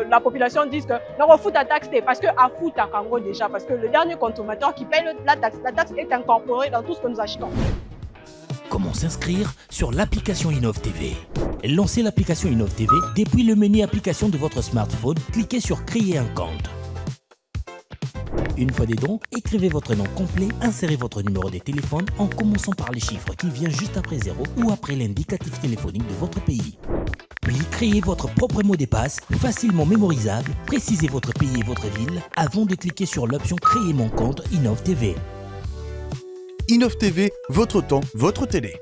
Speaker 8: la population dise que non, on fout ta taxe, parce que à fout ta kango déjà, parce que le dernier consommateur qui paye la taxe est incorporée dans tout ce que nous achetons.
Speaker 9: Comment s'inscrire sur l'application Innov TV? Lancez l'application Innov TV depuis le menu application de votre smartphone. Cliquez sur créer un compte. Une fois des dons, écrivez votre nom complet, insérez votre numéro de téléphone en commençant par les chiffres qui viennent juste après 0 ou après l'indicatif téléphonique de votre pays. Puis créez votre propre mot de passe facilement mémorisable, précisez votre pays et votre ville avant de cliquer sur l'option créer mon compte Innov TV.
Speaker 10: Innov TV, votre temps, votre télé.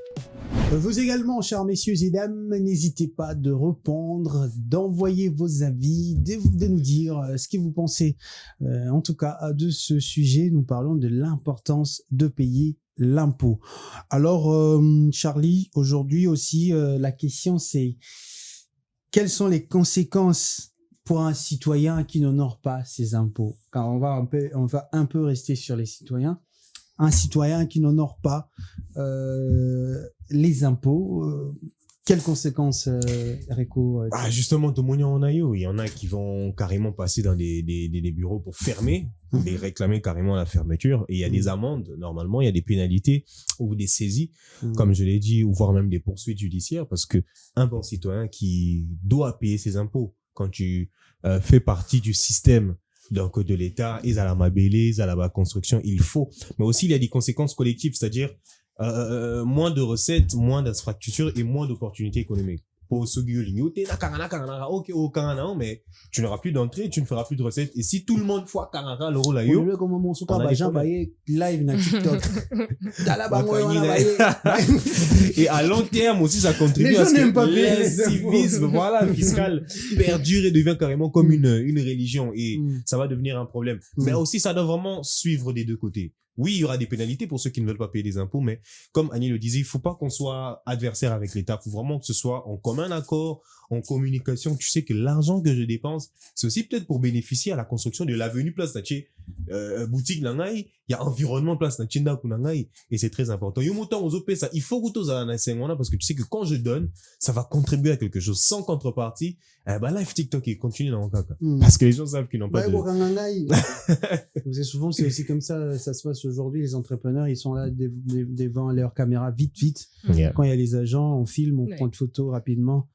Speaker 2: Vous également, chers messieurs et dames, n'hésitez pas de répondre, d'envoyer vos avis, de nous dire ce que vous pensez. En tout cas, de ce sujet, nous parlons de l'importance de payer l'impôt. Alors, Charlie, aujourd'hui aussi, la question c'est quelles sont les conséquences pour un citoyen qui n'honore pas ses impôts? Car on va un peu rester sur les citoyens. Un citoyen qui n'honore pas les impôts, quelles conséquences, Rico?
Speaker 5: Justement, il y en a qui vont carrément passer dans des bureaux pour fermer et réclamer carrément la fermeture. Et il y a des amendes, normalement, il y a des pénalités ou des saisies, comme je l'ai dit, ou voire même des poursuites judiciaires, parce que un bon citoyen qui doit payer ses impôts quand tu fais partie du système donc de l'État, ils à la mabélé, ils à la construction, il faut. Mais aussi, il y a des conséquences collectives, c'est-à-dire moins de recettes, moins d'infrastructures et moins d'opportunités économiques. Pour ceux qui mais tu n'auras plus d'entrée, tu ne feras plus de recettes. Et si tout le monde voit Kanara, le rôle
Speaker 2: live na TikTok.
Speaker 5: Et à long terme aussi, ça contribue à ce que l'incivisme, fiscal perdure et devient carrément comme une religion. Et ça va devenir un problème. Mais aussi, ça doit vraiment suivre des deux côtés. Oui, il y aura des pénalités pour ceux qui ne veulent pas payer les impôts, mais comme Annie le disait, il faut pas qu'on soit adversaire avec l'État. Il faut vraiment que ce soit en commun accord, en communication. Tu sais que l'argent que je dépense, c'est aussi peut-être pour bénéficier à la construction de l'avenue Place Naché, boutique Nangai, il y a environnement Place Naché Nangai, et c'est très important. Il faut que tu aies parce que tu sais que quand je donne, ça va contribuer à quelque chose sans contrepartie. Live TikTok, il continue dans mon caca. Parce que les gens savent qu'ils n'ont pas
Speaker 2: de... Souvent, c'est aussi comme ça se passe aujourd'hui. Les entrepreneurs, ils sont là devant leur caméra vite. Quand il y a les agents, on filme, on prend de photos rapidement.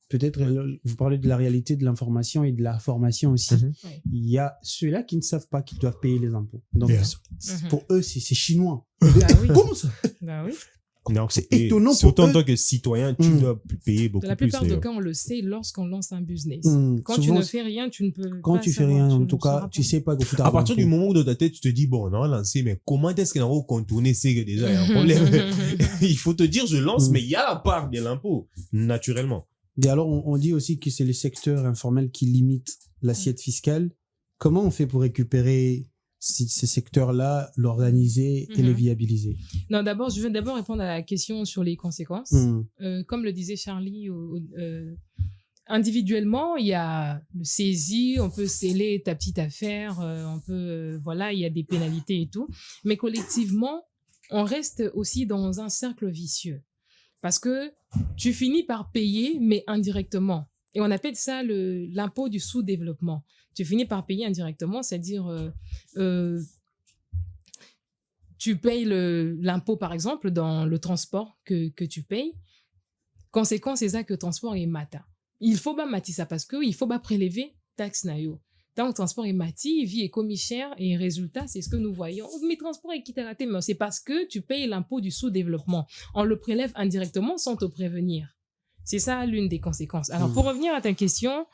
Speaker 2: Peut-être, vous parlez de la réalité de l'information et de la formation aussi. Il y a ceux-là qui ne savent pas qu'ils doivent payer les impôts. Donc, pour eux, c'est chinois. Comment ça?
Speaker 5: Non,
Speaker 2: c'est étonnant.
Speaker 5: Surtout en tant que citoyen, tu dois payer beaucoup plus.
Speaker 4: La plupart du cas, on le sait lorsqu'on lance un business. Quand
Speaker 2: souvent,
Speaker 4: tu ne fais rien, tu ne peux pas.
Speaker 2: Quand tu fais rien, en tout cas, tu sais pas.
Speaker 5: À partir du moment où dans ta tête, tu te dis, bon, on a lancé, mais comment est-ce qu'on va contourner? C'est que déjà, il y a un problème. Il faut te dire, je lance, mais il y a la part de l'impôt, naturellement.
Speaker 2: Et alors, on dit aussi que c'est les secteurs informels qui limitent l'assiette fiscale. Comment on fait pour récupérer ces secteurs-là, l'organiser et les viabiliser?
Speaker 4: Non, je veux d'abord répondre à la question sur les conséquences. Comme le disait Charlie, individuellement, il y a le saisie, on peut sceller ta petite affaire, il y a des pénalités et tout. Mais collectivement, on reste aussi dans un cercle vicieux. Parce que tu finis par payer, mais indirectement. Et on appelle ça l'impôt du sous-développement. Tu finis par payer indirectement, c'est-à-dire tu payes l'impôt, par exemple, dans le transport que tu payes. Conséquence, c'est ça que le transport est mata. Il faut pas mati ça parce qu'il faut pas prélever taxe nayo. Tant le transport est mati, vie est commis cher et résultat, c'est ce que nous voyons. Mais transport est quitté à la tête, mais c'est parce que tu payes l'impôt du sous-développement. On le prélève indirectement sans te prévenir. C'est ça l'une des conséquences. Alors, pour revenir à ta question,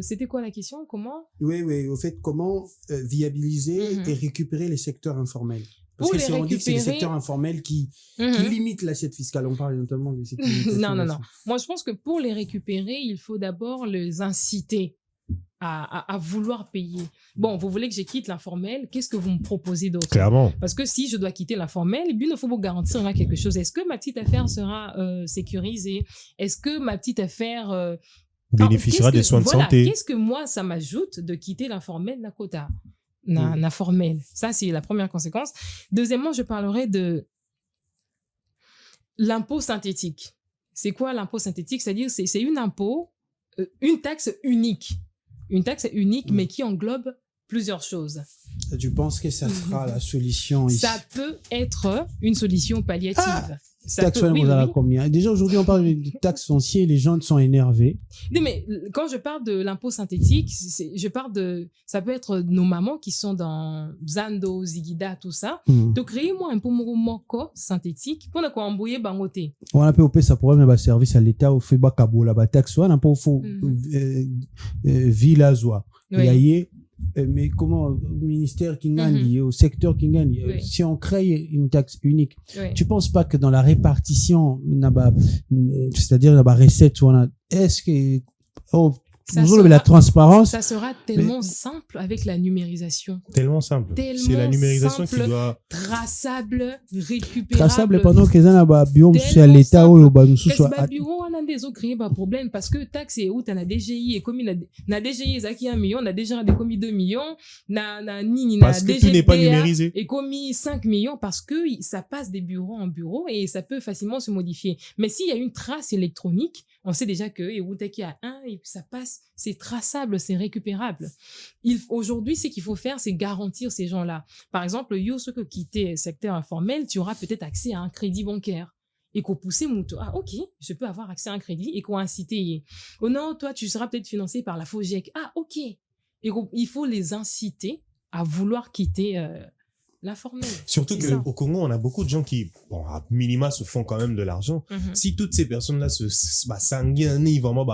Speaker 4: c'était quoi la question? Comment?
Speaker 2: Oui, au fait, comment viabiliser et récupérer les secteurs informels? Parce que on dit que c'est les secteurs informels qui limitent l'assiette fiscale. On parle notamment de cette limitation.
Speaker 4: Non. Moi, je pense que pour les récupérer, il faut d'abord les inciter à vouloir payer. Bon, vous voulez que je quitte l'informel, qu'est-ce que vous me proposez d'autre?
Speaker 5: Clairement.
Speaker 4: Parce que si je dois quitter l'informel, il faut vous garantir quelque chose. Est-ce que ma petite affaire sera sécurisée? Est-ce que ma petite affaire
Speaker 5: bénéficiera des soins de santé?
Speaker 4: Qu'est-ce que moi, ça m'ajoute de quitter l'informel Nakota? Informel. Ça, c'est la première conséquence. Deuxièmement, je parlerai de l'impôt synthétique. C'est quoi l'impôt synthétique? C'est-à-dire, c'est une taxe unique. Une taxe unique, mais qui englobe plusieurs choses.
Speaker 2: Tu penses que ça sera la solution ici?
Speaker 4: Ça peut être une solution palliative.
Speaker 2: Taxe foncière, combien? Déjà, aujourd'hui, on parle de taxes foncières, les gens sont énervés.
Speaker 4: Non, mais quand je parle de l'impôt synthétique, ça peut être nos mamans qui sont dans Zando, Zigida, tout ça. Donc, créez-moi un peu moko synthétique pour ne pas embrouiller bangoté.
Speaker 2: On a pu ça pour un service à l'État, au fait bakabo, la taxe, on a pas faux villageois. Mais comment ministère qui gagne au secteur qui gagne si on crée une taxe unique, tu penses pas que dans la répartition c'est-à-dire la recette est-ce que la transparence,
Speaker 4: ça sera tellement simple avec la numérisation.
Speaker 5: Tellement simple. C'est la numérisation qui doit
Speaker 4: traçable, récupérable.
Speaker 2: Traçable pendant que ça n'a bureau à l'État ou au
Speaker 4: bureau on a des autres créés pas problème parce que taxe et où t'as la DGI et comme na DGI zaki 1 million, na déjà des commis 2 millions, na nini na
Speaker 5: parce que tout n'est pas numérisé
Speaker 4: et commis 5 millions parce que ça passe des bureaux en bureau et ça peut facilement se modifier. Mais s'il y a une trace électronique, on sait déjà que et où t'as a un et ça passe, c'est traçable, c'est récupérable. Aujourd'hui, ce qu'il faut faire, c'est garantir ces gens-là. Par exemple, ceux qui quittent le secteur informel, tu auras peut-être accès à un crédit bancaire. Et qu'on pousse mouton. Ah, ok, je peux avoir accès à un crédit et qu'on incite. Oh non, toi, tu seras peut-être financé par la FOGEC. Ah, ok. Et il faut les inciter à vouloir quitter l'informel.
Speaker 5: Surtout qu'au Congo, on a beaucoup de gens qui, à minima, se font quand même de l'argent. Si toutes ces personnes-là s'engueulent, vraiment,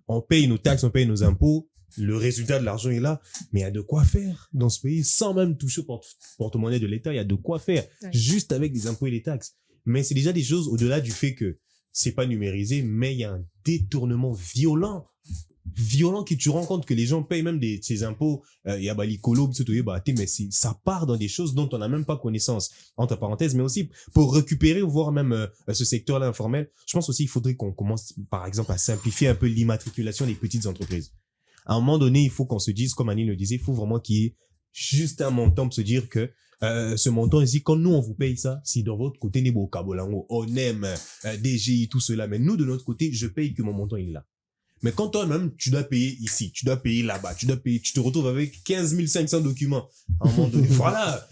Speaker 5: on paye nos taxes, on paye nos impôts, le résultat de l'argent est là, mais il y a de quoi faire dans ce pays, sans même toucher au porte-monnaie de l'État, il y a de quoi faire, juste avec les impôts et les taxes. Mais c'est déjà des choses au-delà du fait que c'est pas numérisé, mais il y a un détournement violent que tu rends compte que les gens payent même ces impôts, mais ça part dans des choses dont on n'a même pas connaissance, entre parenthèses, mais aussi pour récupérer, voire même ce secteur-là informel. Je pense aussi qu'il faudrait qu'on commence, par exemple, à simplifier un peu l'immatriculation des petites entreprises. À un moment donné, il faut qu'on se dise, comme Annie le disait, il faut vraiment qu'il y ait juste un montant pour se dire que ce montant ici, quand nous on vous paye ça, si dans votre côté, on aime DGI, tout cela, mais nous de notre côté, je paye que mon montant il est là. Mais quand toi-même, tu dois payer ici, tu dois payer là-bas, tu te retrouves avec 15 500 documents. À un moment donné, voilà,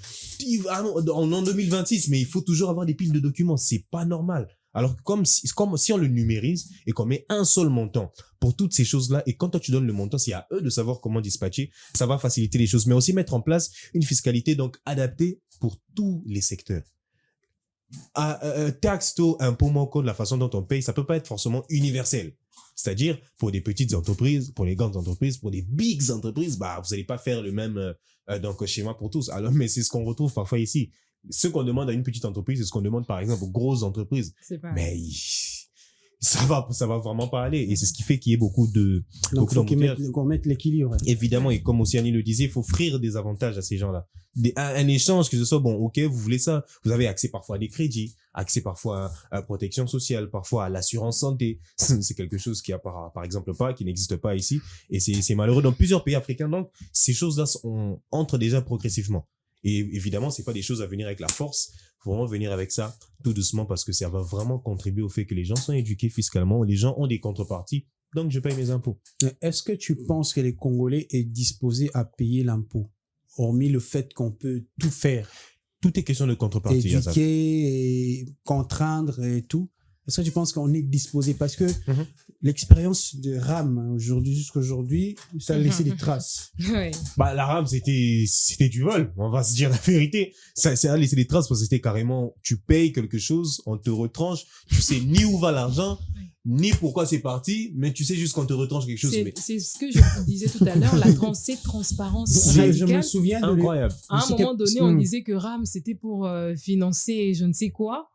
Speaker 5: en 2026, mais il faut toujours avoir des piles de documents, c'est pas normal. Alors, comme si on le numérise et qu'on met un seul montant pour toutes ces choses-là, et quand toi tu donnes le montant, c'est à eux de savoir comment dispatcher, ça va faciliter les choses, mais aussi mettre en place une fiscalité donc adaptée pour tous les secteurs. Taxe, taux, impôt, manco, de la façon dont on paye, ça peut pas être forcément universel. C'est-à-dire, pour des petites entreprises, pour les grandes entreprises, pour des big entreprises, vous allez pas faire le même donc schéma pour tous. Alors, mais c'est ce qu'on retrouve parfois ici. Ce qu'on demande à une petite entreprise, c'est ce qu'on demande par exemple aux grosses entreprises. Mais ça va vraiment pas aller. Et c'est ce qui fait qu'il y ait beaucoup de...
Speaker 2: Donc, il faut qu'on mette l'équilibre.
Speaker 5: Évidemment, et comme aussi Annie le disait, il faut offrir des avantages à ces gens-là. Un échange, que ce soit, ok, vous voulez ça, vous avez accès parfois à des crédits, accès parfois à la protection sociale, parfois à l'assurance santé. C'est quelque chose qui a par exemple pas, qui n'existe pas ici. Et c'est malheureux dans plusieurs pays africains. Donc, ces choses-là entrent déjà progressivement. Et évidemment, c'est pas des choses à venir avec la force. Faut vraiment venir avec ça tout doucement parce que ça va vraiment contribuer au fait que les gens sont éduqués fiscalement, les gens ont des contreparties, donc je paye mes impôts.
Speaker 2: Est-ce que tu penses que les Congolais est disposés à payer l'impôt, hormis le fait qu'on peut tout faire?
Speaker 5: Tout est question de contrepartie.
Speaker 2: Éduquer, contraindre et tout. Est-ce que tu penses qu'on est disposé? Parce que l'expérience de RAM jusqu'à aujourd'hui, ça a laissé des traces.
Speaker 5: La RAM, c'était du vol. On va se dire la vérité. Ça a laissé des traces parce que c'était carrément, tu payes quelque chose, on te retranche, tu sais ni où va l'argent, ni pourquoi c'est parti, mais tu sais juste qu'on te retranche quelque chose.
Speaker 4: C'est ce que je disais tout à l'heure, la transparence radicale.
Speaker 2: Je me souviens
Speaker 5: incroyable.
Speaker 4: À un moment donné, on disait que RAM, c'était pour financer je ne sais quoi.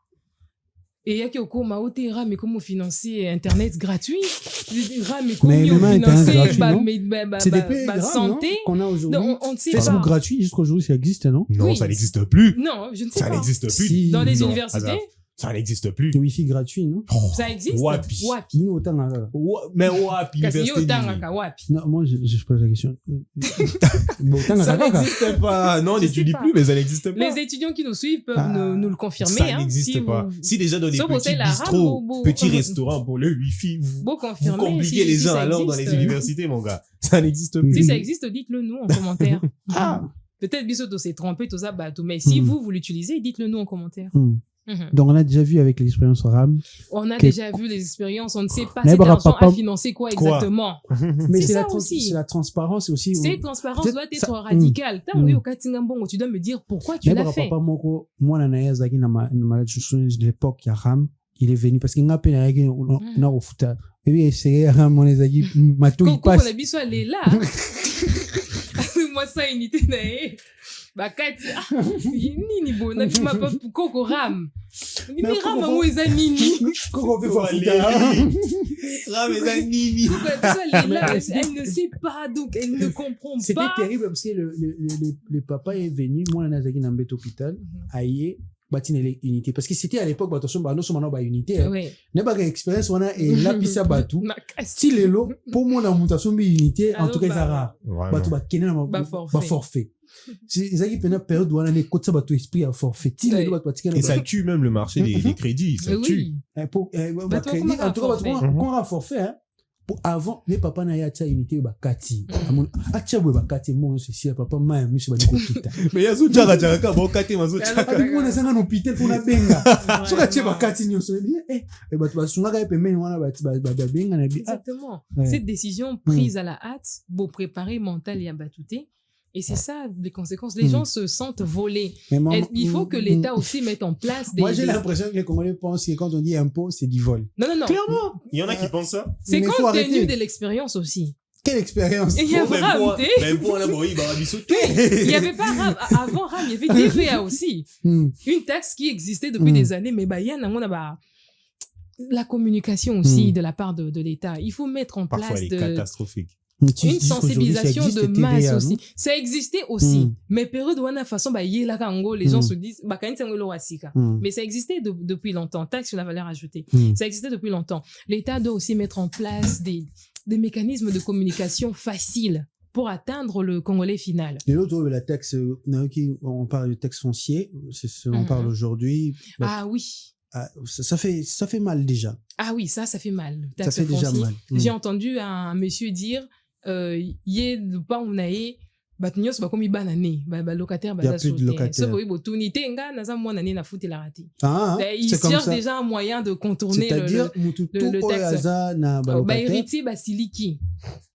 Speaker 4: Et il y a qui au coma mais comment financer Internet gratuit, mais comment
Speaker 2: Mais même Internet gratuit,
Speaker 4: financer
Speaker 2: c'est des pays graves,
Speaker 4: santé.
Speaker 2: non, qu'on a aujourd'hui.
Speaker 4: Donc, on ne sait
Speaker 2: Facebook
Speaker 4: pas.
Speaker 2: gratuit, jusqu'aujourd'hui, ça existe, non?
Speaker 5: Non,
Speaker 4: Oui.
Speaker 5: ça n'existe plus.
Speaker 4: Non, je ne sais
Speaker 5: Ça
Speaker 4: pas.
Speaker 5: n'existe plus.
Speaker 2: Si.
Speaker 4: Dans les
Speaker 5: Non,
Speaker 4: universités,
Speaker 5: Azaf, ça n'existe plus.
Speaker 2: Le Wi-Fi gratuit, non?
Speaker 4: ça existe.
Speaker 5: Wapi.
Speaker 4: Wapi.
Speaker 2: Nous, autant,
Speaker 5: Mais wapi,
Speaker 4: Kasi yo
Speaker 5: université
Speaker 4: tanga
Speaker 5: nini?
Speaker 4: ka wapi.
Speaker 2: non, moi, je pose la question. Bon, autant,
Speaker 5: Ça
Speaker 2: kaka.
Speaker 5: n'existe pas. Non, on
Speaker 4: Je sais
Speaker 5: n'étudie
Speaker 4: pas.
Speaker 5: plus, mais ça n'existe pas.
Speaker 4: Les étudiants qui nous suivent peuvent
Speaker 2: Ah.
Speaker 4: nous le confirmer.
Speaker 5: Ça
Speaker 4: hein,
Speaker 5: n'existe
Speaker 4: si
Speaker 5: pas.
Speaker 4: vous-
Speaker 5: Si déjà dans les
Speaker 4: Sauf au
Speaker 5: petits
Speaker 4: sein de la
Speaker 5: bistrots,
Speaker 4: rame,
Speaker 5: petits restaurants pour le wifi, vous
Speaker 4: Beau confirmer.
Speaker 5: compliquez
Speaker 4: si-
Speaker 5: les
Speaker 4: si
Speaker 5: gens
Speaker 4: ça
Speaker 5: alors dans
Speaker 4: existe.
Speaker 5: les universités, mon gars. Ça n'existe plus.
Speaker 4: Si ça existe, dites-le nous en commentaire.
Speaker 2: Ah.
Speaker 4: Peut-être Bissoto s'est trompé, tout ça, bah, tout. Mais si
Speaker 2: Mm.
Speaker 4: vous l'utilisez, dites-le nous en commentaire.
Speaker 2: Hmm.
Speaker 4: Mhm.
Speaker 2: Donc, on a déjà vu avec l'expérience RAM.
Speaker 4: On a
Speaker 2: Que-
Speaker 4: déjà vu les expériences, on ne sait pas
Speaker 2: Mais
Speaker 4: cet
Speaker 2: bah,
Speaker 4: argent
Speaker 2: papa-
Speaker 4: à financer quoi exactement.
Speaker 2: Mais
Speaker 4: C'est
Speaker 2: c'est
Speaker 4: ça
Speaker 2: la,
Speaker 4: aussi.
Speaker 2: c'est la transparence aussi.
Speaker 4: Cette transparence
Speaker 2: Peut-être
Speaker 4: doit être
Speaker 2: ça-
Speaker 4: radicale. Tant
Speaker 2: Mm.
Speaker 4: oui, au Katingambongo, tu dois me dire pourquoi tu
Speaker 2: Mais
Speaker 4: l'as
Speaker 2: bah,
Speaker 4: fait.
Speaker 2: papa moko, moi, na naya zaki na ma de l'époque, il y a RAM. Il est venu parce qu'il n'a pas eu na refuta. Et oui, c'est RAM, mon zaki, matou, il
Speaker 4: Quand on
Speaker 2: passe.
Speaker 4: a vu ça, elle est là. Moi, ça, unité, nae. Bah, Kati, nini bo, na bima pa koko ram. Ni
Speaker 2: Mais
Speaker 4: ram,
Speaker 2: comment-
Speaker 4: moi, eza nini.
Speaker 2: Comment on fait pour
Speaker 5: Valérie.
Speaker 2: futa?
Speaker 5: Ramezanini.
Speaker 4: Koko, ça, elle est là,
Speaker 2: Mais c'était-
Speaker 4: elle ne sait pas, donc elle ne comprend
Speaker 2: C'était
Speaker 4: pas.
Speaker 2: terrible parce que le papa est venu, moi, na zaki na mbet hôpital, aïe, batine les unités. Parce que c'était à l'époque, attention, bah, nous sommes maintenant, bah, unité. hein.
Speaker 4: Ouais.
Speaker 2: Ne pas expérience, on a, et la pisa batou.
Speaker 4: Makasi.
Speaker 2: Si les lots, pour moi, la mutation de unité, en
Speaker 4: Alors,
Speaker 2: tout cas,
Speaker 4: bah,
Speaker 2: ça rare. Bato ba kene na
Speaker 4: Ba forfait.
Speaker 2: forfait. C'est ezaki pena période où on a les côtés bato esprit à forfait. Ti
Speaker 4: Ouais.
Speaker 2: les bato batikana.
Speaker 5: Et ça tue même le marché des crédits. Ça tue.
Speaker 4: Oui.
Speaker 2: Pour
Speaker 4: Bato
Speaker 2: crédit
Speaker 4: comment
Speaker 2: en tout cas bato
Speaker 4: forfait.
Speaker 2: qu'on a forfait hein. Pour avant les papa na ya tia unité ba kati. Atia bo ba kati mo c'est si papa ma mi se ba diko kita.
Speaker 5: Mais yazo tchaka tchaka bon kate mazo tchaka.
Speaker 2: Abi mo na sanga no hôpital pour na benga. So ka tia ba kati nyo so bien bato ba sunga ka pembeni wana ba benga na bi.
Speaker 4: Exactement.
Speaker 2: Ouais.
Speaker 4: Cette décision prise à la hâte, beau préparer mental et abatouté. Et c'est ça, les conséquences. Les gens se sentent volés. Et il faut que l'État aussi mette en place des...
Speaker 2: Moi, j'ai l'impression que les Congolais pensent que quand on dit impôt, c'est du vol.
Speaker 4: Non, non, non.
Speaker 5: Clairement. Il y en a qui pensent ça.
Speaker 4: C'est
Speaker 2: Mais faut
Speaker 4: compte tenu
Speaker 2: arrêter.
Speaker 4: de l'expérience aussi.
Speaker 2: Quelle expérience!
Speaker 4: Et il y a
Speaker 5: Oh,
Speaker 4: Ram, t'es-
Speaker 5: même pour la boy, bah, il saute.
Speaker 4: il y avait pas Ram. Avant Ram, il y avait TVA aussi.
Speaker 2: Hmm.
Speaker 4: Une taxe qui existait depuis des années. Mais bah, il y a la communication aussi de la part de l'État. Il faut mettre en
Speaker 5: Parfois,
Speaker 4: place
Speaker 5: elle est catastrophique.
Speaker 4: une sensibilisation de masse aussi. Ça existait aussi.
Speaker 2: Mm.
Speaker 4: Mais période où on a façon, bah, y est là, Kango, les gens se disent, bah, quand c'est un wasika.
Speaker 2: Mm.
Speaker 4: Mais ça existait depuis longtemps. Taxe sur la valeur ajoutée.
Speaker 2: Mm.
Speaker 4: Ça existait depuis longtemps. L'État doit aussi mettre en place des mécanismes de communication faciles pour atteindre le Congolais final.
Speaker 2: Et l'autre, la taxe, on parle de taxe foncier, c'est ce dont on parle aujourd'hui.
Speaker 4: Ah oui.
Speaker 2: Ça fait mal déjà.
Speaker 4: Ah oui, ça fait mal.
Speaker 2: Ça
Speaker 4: Taxe
Speaker 2: fait déjà
Speaker 4: foncier.
Speaker 2: mal.
Speaker 4: J'ai entendu un monsieur dire, yé de pas on aé, batnyos ba komi banane, ba locataire ba
Speaker 2: Il y a plus de locataires.
Speaker 4: So boy bo tunité nga na za mwana né na fouté la raté.
Speaker 2: Ah,
Speaker 4: Il
Speaker 2: c'est comme
Speaker 4: cherche
Speaker 2: ça.
Speaker 4: déjà un moyen de contourner
Speaker 2: C'est-à-dire,
Speaker 4: le
Speaker 2: tout
Speaker 4: taxe.
Speaker 2: aza na ba
Speaker 4: Ba
Speaker 2: locataire.
Speaker 4: héritier ba siliki.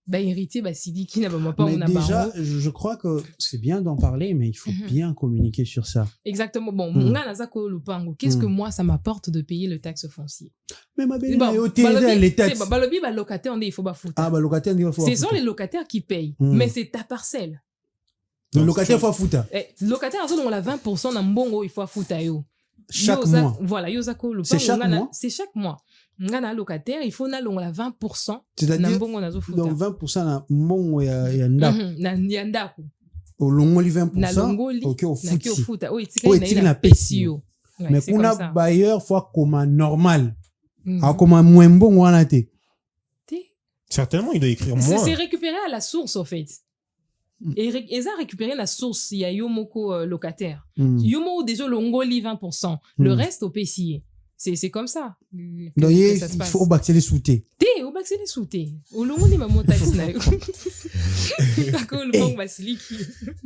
Speaker 4: Ba héritier ba siliki na ba pas
Speaker 2: Mais
Speaker 4: on a
Speaker 2: déjà,
Speaker 4: barreau.
Speaker 2: je crois que c'est bien d'en parler, mais il faut bien communiquer sur ça.
Speaker 4: Exactement. Bon,
Speaker 2: Mm.
Speaker 4: nga na za ko lupango. Qu'est-ce que moi ça m'apporte de payer le taxe foncier?
Speaker 2: Mais ma belle,
Speaker 4: Bon,
Speaker 2: il y a les taxes.
Speaker 4: balobi ba locataire on il faut ba foutre.
Speaker 2: Ah, bah, locataire, il faut
Speaker 4: Ce sont les locataires qui payent,
Speaker 2: Mm.
Speaker 4: mais c'est ta parcelle.
Speaker 2: Le locataire, il faut foutre.
Speaker 4: Locataire, on a 20% dans mbongo, il faut foutre yo.
Speaker 2: Chaque
Speaker 4: Yo za-
Speaker 2: mois.
Speaker 4: Voilà, yo za ko
Speaker 2: C'est chaque mois?
Speaker 4: C'est chaque mois. Ngana locataire, il faut na longa 20%
Speaker 2: C'est-à-dire,
Speaker 4: na mbongo na zo foutre.
Speaker 2: donc 20% na mbongo ya ndako.
Speaker 4: Na yandako.
Speaker 2: Olongoli
Speaker 4: Na
Speaker 2: 20%.
Speaker 4: longoli.
Speaker 2: Ok, au
Speaker 4: Na ki
Speaker 2: fouti.
Speaker 4: fouta. Oh,
Speaker 2: Oh,
Speaker 4: itika
Speaker 2: etikali
Speaker 4: na
Speaker 2: na
Speaker 4: pesi yo. Ouais,
Speaker 2: Mais
Speaker 4: c'est
Speaker 2: pour
Speaker 4: comme
Speaker 2: un
Speaker 4: ça.
Speaker 2: bailleur, faut comme normal.
Speaker 4: Mhm.
Speaker 2: Ah, comme un moins bon, on a été.
Speaker 5: Certainement, il doit écrire
Speaker 4: C'est
Speaker 5: moins.
Speaker 4: récupéré à la source, en fait. Et ils ont récupéré la source, il y a Yomoko locataire. Yomo déjà longoli 20%. Le reste au PCA. C'est comme ça.
Speaker 2: Donc,
Speaker 4: que ça se
Speaker 2: il
Speaker 4: passe.
Speaker 2: faut bâtir les sous-thés.
Speaker 4: T'es au bac c'est les sous-thés. Au long ni maman taxe na. D'accord le bon basiliki.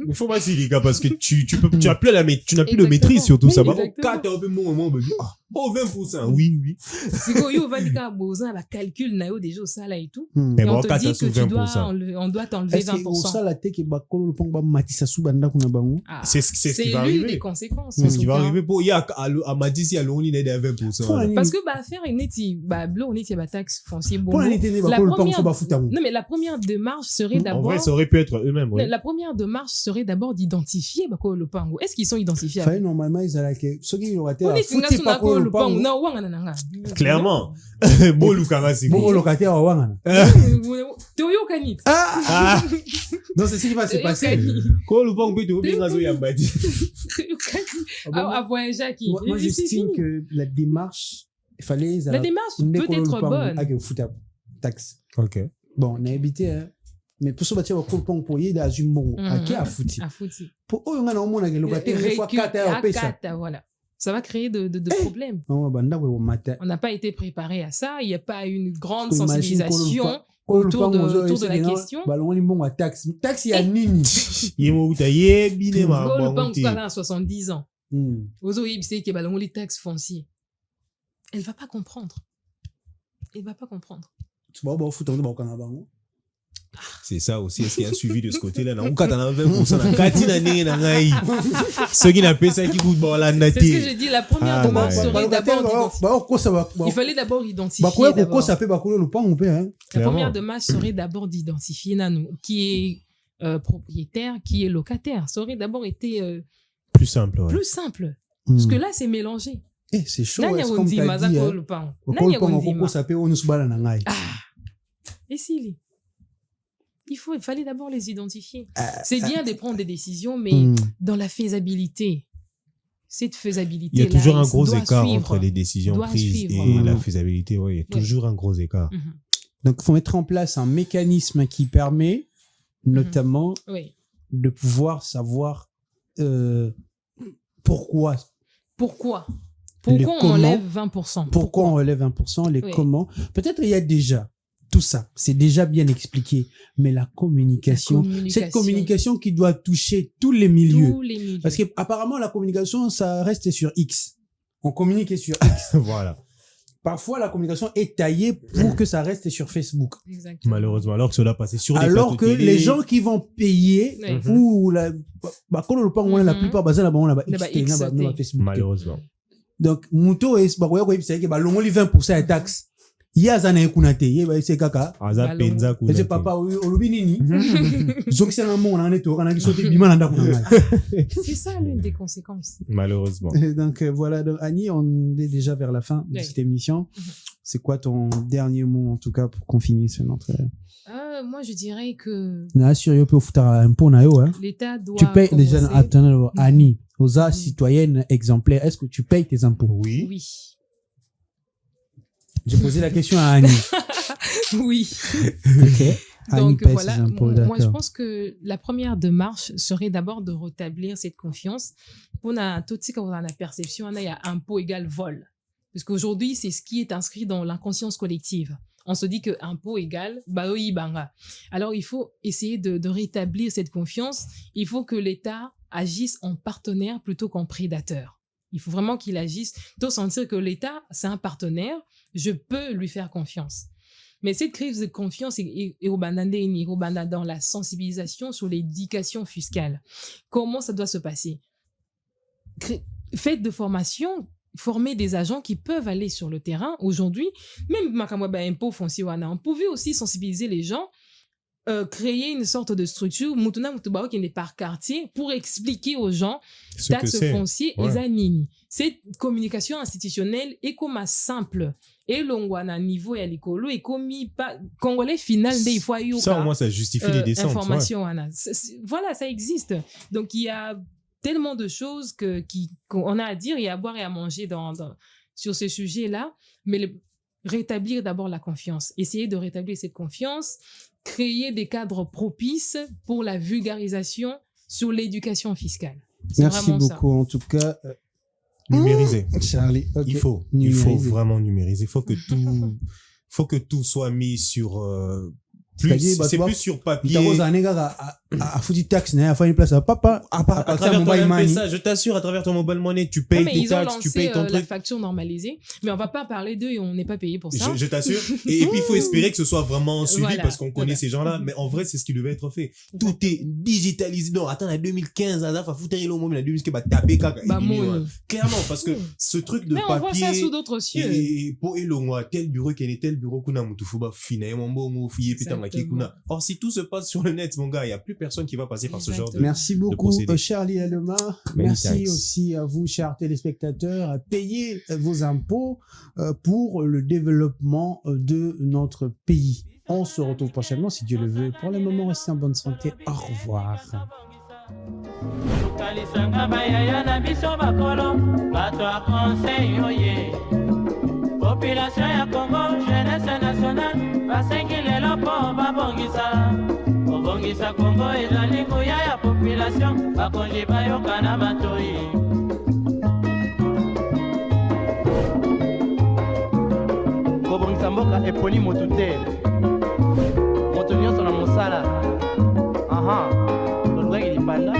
Speaker 5: Il faut pas s'y liga parce que tu as plus tu n'as plus de
Speaker 4: Exactement.
Speaker 5: maîtrise sur tout
Speaker 4: Oui,
Speaker 5: ça. Bah,
Speaker 4: exactement.
Speaker 5: quand t'es un peu moment, bah, ah, oh, 20%, oui.
Speaker 4: Siko yo vandika boza ba calcul na yo déjà au sala et tout.
Speaker 5: Mais
Speaker 4: Et
Speaker 5: bon,
Speaker 4: on te
Speaker 5: quand
Speaker 4: dit
Speaker 5: t'as
Speaker 4: que
Speaker 5: sous
Speaker 4: tu dois
Speaker 5: 20%.
Speaker 4: on doit t'enlever
Speaker 2: Est-ce que au
Speaker 4: 20%.
Speaker 2: sala te ke bakolo le pong ba matisa sou banda kuna bango?
Speaker 4: Ah,
Speaker 5: C'est ce qui va
Speaker 4: l'une
Speaker 5: arriver.
Speaker 4: des conséquences.
Speaker 5: C'est
Speaker 4: en
Speaker 5: ce qui
Speaker 4: tout
Speaker 5: va
Speaker 4: cas.
Speaker 5: arriver pour, il y a, à Madisi, à Loni, il est à 20%.
Speaker 4: Parce que bah faire une neti bah blo on est ba taxe foncier bon.
Speaker 2: Pour la nité ne bakolo le pong faut ba fouta.
Speaker 4: Non mais la première démarche serait
Speaker 5: En
Speaker 4: d'abord
Speaker 5: vrai, ça aurait pu être eux-mêmes, oui.
Speaker 4: La première démarche serait d'abord d'identifier Bako Lopango. Est-ce qu'ils sont identifiables?
Speaker 2: Fallait normalement ils allaient que ceux qui auraient été
Speaker 4: On
Speaker 2: à
Speaker 4: est singa
Speaker 2: foutre
Speaker 4: suna
Speaker 2: pas
Speaker 4: ko
Speaker 2: le
Speaker 4: le pan na wanga na nga.
Speaker 5: Clairement. Bon Lukanga c'est
Speaker 2: Bon locataire à Wangana.
Speaker 4: Toyo kanit.
Speaker 2: Ah non, c'est ce qui va se passer.
Speaker 5: Ko Lupang peut te bien gazo yambadi.
Speaker 4: À voyager qui.
Speaker 2: Moi j'estime que la démarche, il fallait
Speaker 4: la démarche peut être bonne.
Speaker 2: Avec fouta taxe.
Speaker 5: OK.
Speaker 2: Bon, on a habité hein. Mais pour ce bâtiment pour le pont pour y aller à Zumbongo, à qui a foutu.
Speaker 4: À foutu.
Speaker 2: Pour eux on a au monde avec locataire des fois 4 heures paye ça.
Speaker 4: Voilà. Ça va créer de problèmes.
Speaker 2: On
Speaker 4: n'a pas été préparé à ça. Il n'y a pas une grande
Speaker 2: Imagine
Speaker 4: sensibilisation autour de la question.
Speaker 2: Ballon les bons à taxe. Taxe il y a nini.
Speaker 5: Yemo utaye bine ma
Speaker 4: Le
Speaker 5: bon.
Speaker 4: banque à 70 ans. Ozo c'est que ballon les taxes foncières. Elle va pas comprendre. Elle va pas comprendre.
Speaker 2: Tu vas foutre on va au bango.
Speaker 5: C'est ça aussi, est-ce qu'il y a un suivi de ce côté-là? Non, quand on a 20%, on a 4 années, ceux qui n'ont pas ça qui coûtent bon la nature.
Speaker 4: C'est ce que j'ai dit, la première demande serait d'abord il fallait d'abord identifier. La
Speaker 2: première
Speaker 4: demande serait d'abord d'identifier qui est propriétaire, qui est locataire. Ça aurait d'abord été
Speaker 5: plus simple. Ouais.
Speaker 4: Plus simple. Parce que là, c'est mélangé.
Speaker 2: C'est chaud. Comme tu as dit,
Speaker 4: et s'il il fallait d'abord les identifier. C'est bien de prendre des décisions, mais dans la faisabilité. Cette faisabilité.
Speaker 5: Il y a toujours un gros écart entre les décisions prises et la faisabilité. Ouais, il y a toujours un gros écart.
Speaker 2: Donc, il faut mettre en place un mécanisme qui permet notamment de pouvoir savoir pourquoi
Speaker 4: on enlève 20%.
Speaker 2: Pourquoi on enlève 20%, les comment. Peut-être il y a déjà tout ça, c'est déjà bien expliqué, mais la communication, cette communication qui doit toucher tous les milieux. Parce que apparemment la communication, ça reste sur X. On communique sur X.
Speaker 5: Voilà.
Speaker 2: Parfois, la communication est taillée pour que ça reste sur Facebook.
Speaker 4: Exactement.
Speaker 5: Malheureusement, alors que cela passe sur des
Speaker 2: alors que les gens qui vont payer ou la plupart basés là-bas Facebook.
Speaker 5: Malheureusement.
Speaker 2: Donc, Mouto est c'est que l'ongoli 20% de taxes. Yazana ekunate yeba ese kaka
Speaker 5: azapenza kuna
Speaker 2: ese papa olobi nini zonki sanga mo na neto kana kisote bima na ndako na
Speaker 4: c'est ça l'une des conséquences
Speaker 5: malheureusement.
Speaker 2: Donc voilà, donc Annie, on est déjà vers la fin de cette émission. C'est quoi ton dernier mot en tout cas pour qu'on finisse notre
Speaker 4: moi je dirais que
Speaker 2: na sur yo peut foutre un pot na yo hein.
Speaker 4: L'État doit
Speaker 2: tu payes déjà attends Annie aux citoyennes exemplaires, est-ce que tu payes tes impôts?
Speaker 4: Oui.
Speaker 2: J'ai posé la question à Annie.
Speaker 4: Oui.
Speaker 2: Ok.
Speaker 4: Donc voilà, moi je pense que la première démarche serait d'abord de rétablir cette confiance. On a tout ce qu'on a la perception, il y a impôt égale vol. Parce qu'aujourd'hui, c'est ce qui est inscrit dans l'inconscience collective. On se dit que impôt égale baoyi banga. Alors il faut essayer de rétablir cette confiance. Il faut que l'État agisse en partenaire plutôt qu'en prédateur. Il faut vraiment qu'il agisse, de sentir que l'État, c'est un partenaire, je peux lui faire confiance. Mais cette crise de confiance est dans la sensibilisation sur l'éducation fiscale. Comment ça doit se passer? Faites de formation, former des agents qui peuvent aller sur le terrain. Aujourd'hui, même impôt foncier, on pouvait aussi sensibiliser les gens, créer une sorte de structure qui est par quartier pour expliquer aux gens taxes foncières et zanini. Cette communication institutionnelle est comme simple et l'ongwana niveau et l'écolo et comme congolais final des fois
Speaker 5: ça au moins ça justifie les descentes
Speaker 4: information voilà, ça existe. Donc il y a tellement de choses qu'on a à dire et à boire et à manger sur ce sujet-là, mais rétablir d'abord la confiance, essayer de rétablir cette confiance, créer des cadres propices pour la vulgarisation sur l'éducation fiscale.
Speaker 2: Merci beaucoup en tout cas.
Speaker 5: Numériser.
Speaker 2: Charlie, okay.
Speaker 5: Il faut vraiment numériser. Il faut que tout soit mis sur c'est plus sur papier.
Speaker 2: À foutu taxe, à faire une place à papa.
Speaker 5: À travers ton MPSA, je t'assure, à travers ton mobile money, tu payes tes taxes, tu payes ton truc.
Speaker 4: La facture normalisée, mais on va pas parler d'eux et on n'est pas payé pour ça.
Speaker 5: Je t'assure. Et puis il faut espérer que ce soit vraiment suivi parce qu'on connaît ces gens-là. Mais en vrai, c'est ce qui devait être fait. Tout est digitalisé. Non, attends, en 2015, à la foutre le moment, en 2015, taper caca. Clairement, parce que ce truc de papier.
Speaker 4: Mais on voit ça sous d'autres cieux.
Speaker 5: Et pour tel bureau, tel bureau, kuna mutufuba fina, mon bon, fouiller, putain, or, si tout se passe sur le net, mon gars, il y a plus personne qui va passer par ce genre de...
Speaker 2: Merci beaucoup,
Speaker 5: procédé.
Speaker 2: Charlie Alema.
Speaker 5: Many
Speaker 2: Merci
Speaker 5: thanks.
Speaker 2: aussi à vous, chers téléspectateurs. Payez vos impôts pour le développement de notre pays. On se retrouve prochainement, si Dieu le veut. Pour le moment, restez en bonne santé. Au revoir.
Speaker 1: tokalisanga bayaya na biso bakolo bato ya conseil oye population ya Congo jeunesse nationale basengi lelo mpo babongisa kobongisa Congo ezali nguya ya population bakonzi bayoka na matoi
Speaker 7: kobongisa mboka eponi motu te moto nyonso na mosala tolukaki lipanda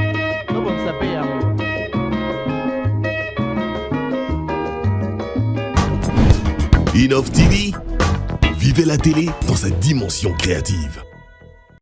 Speaker 7: tobongisa mpe yango.
Speaker 10: Innov TV, vivez la télé dans sa dimension créative.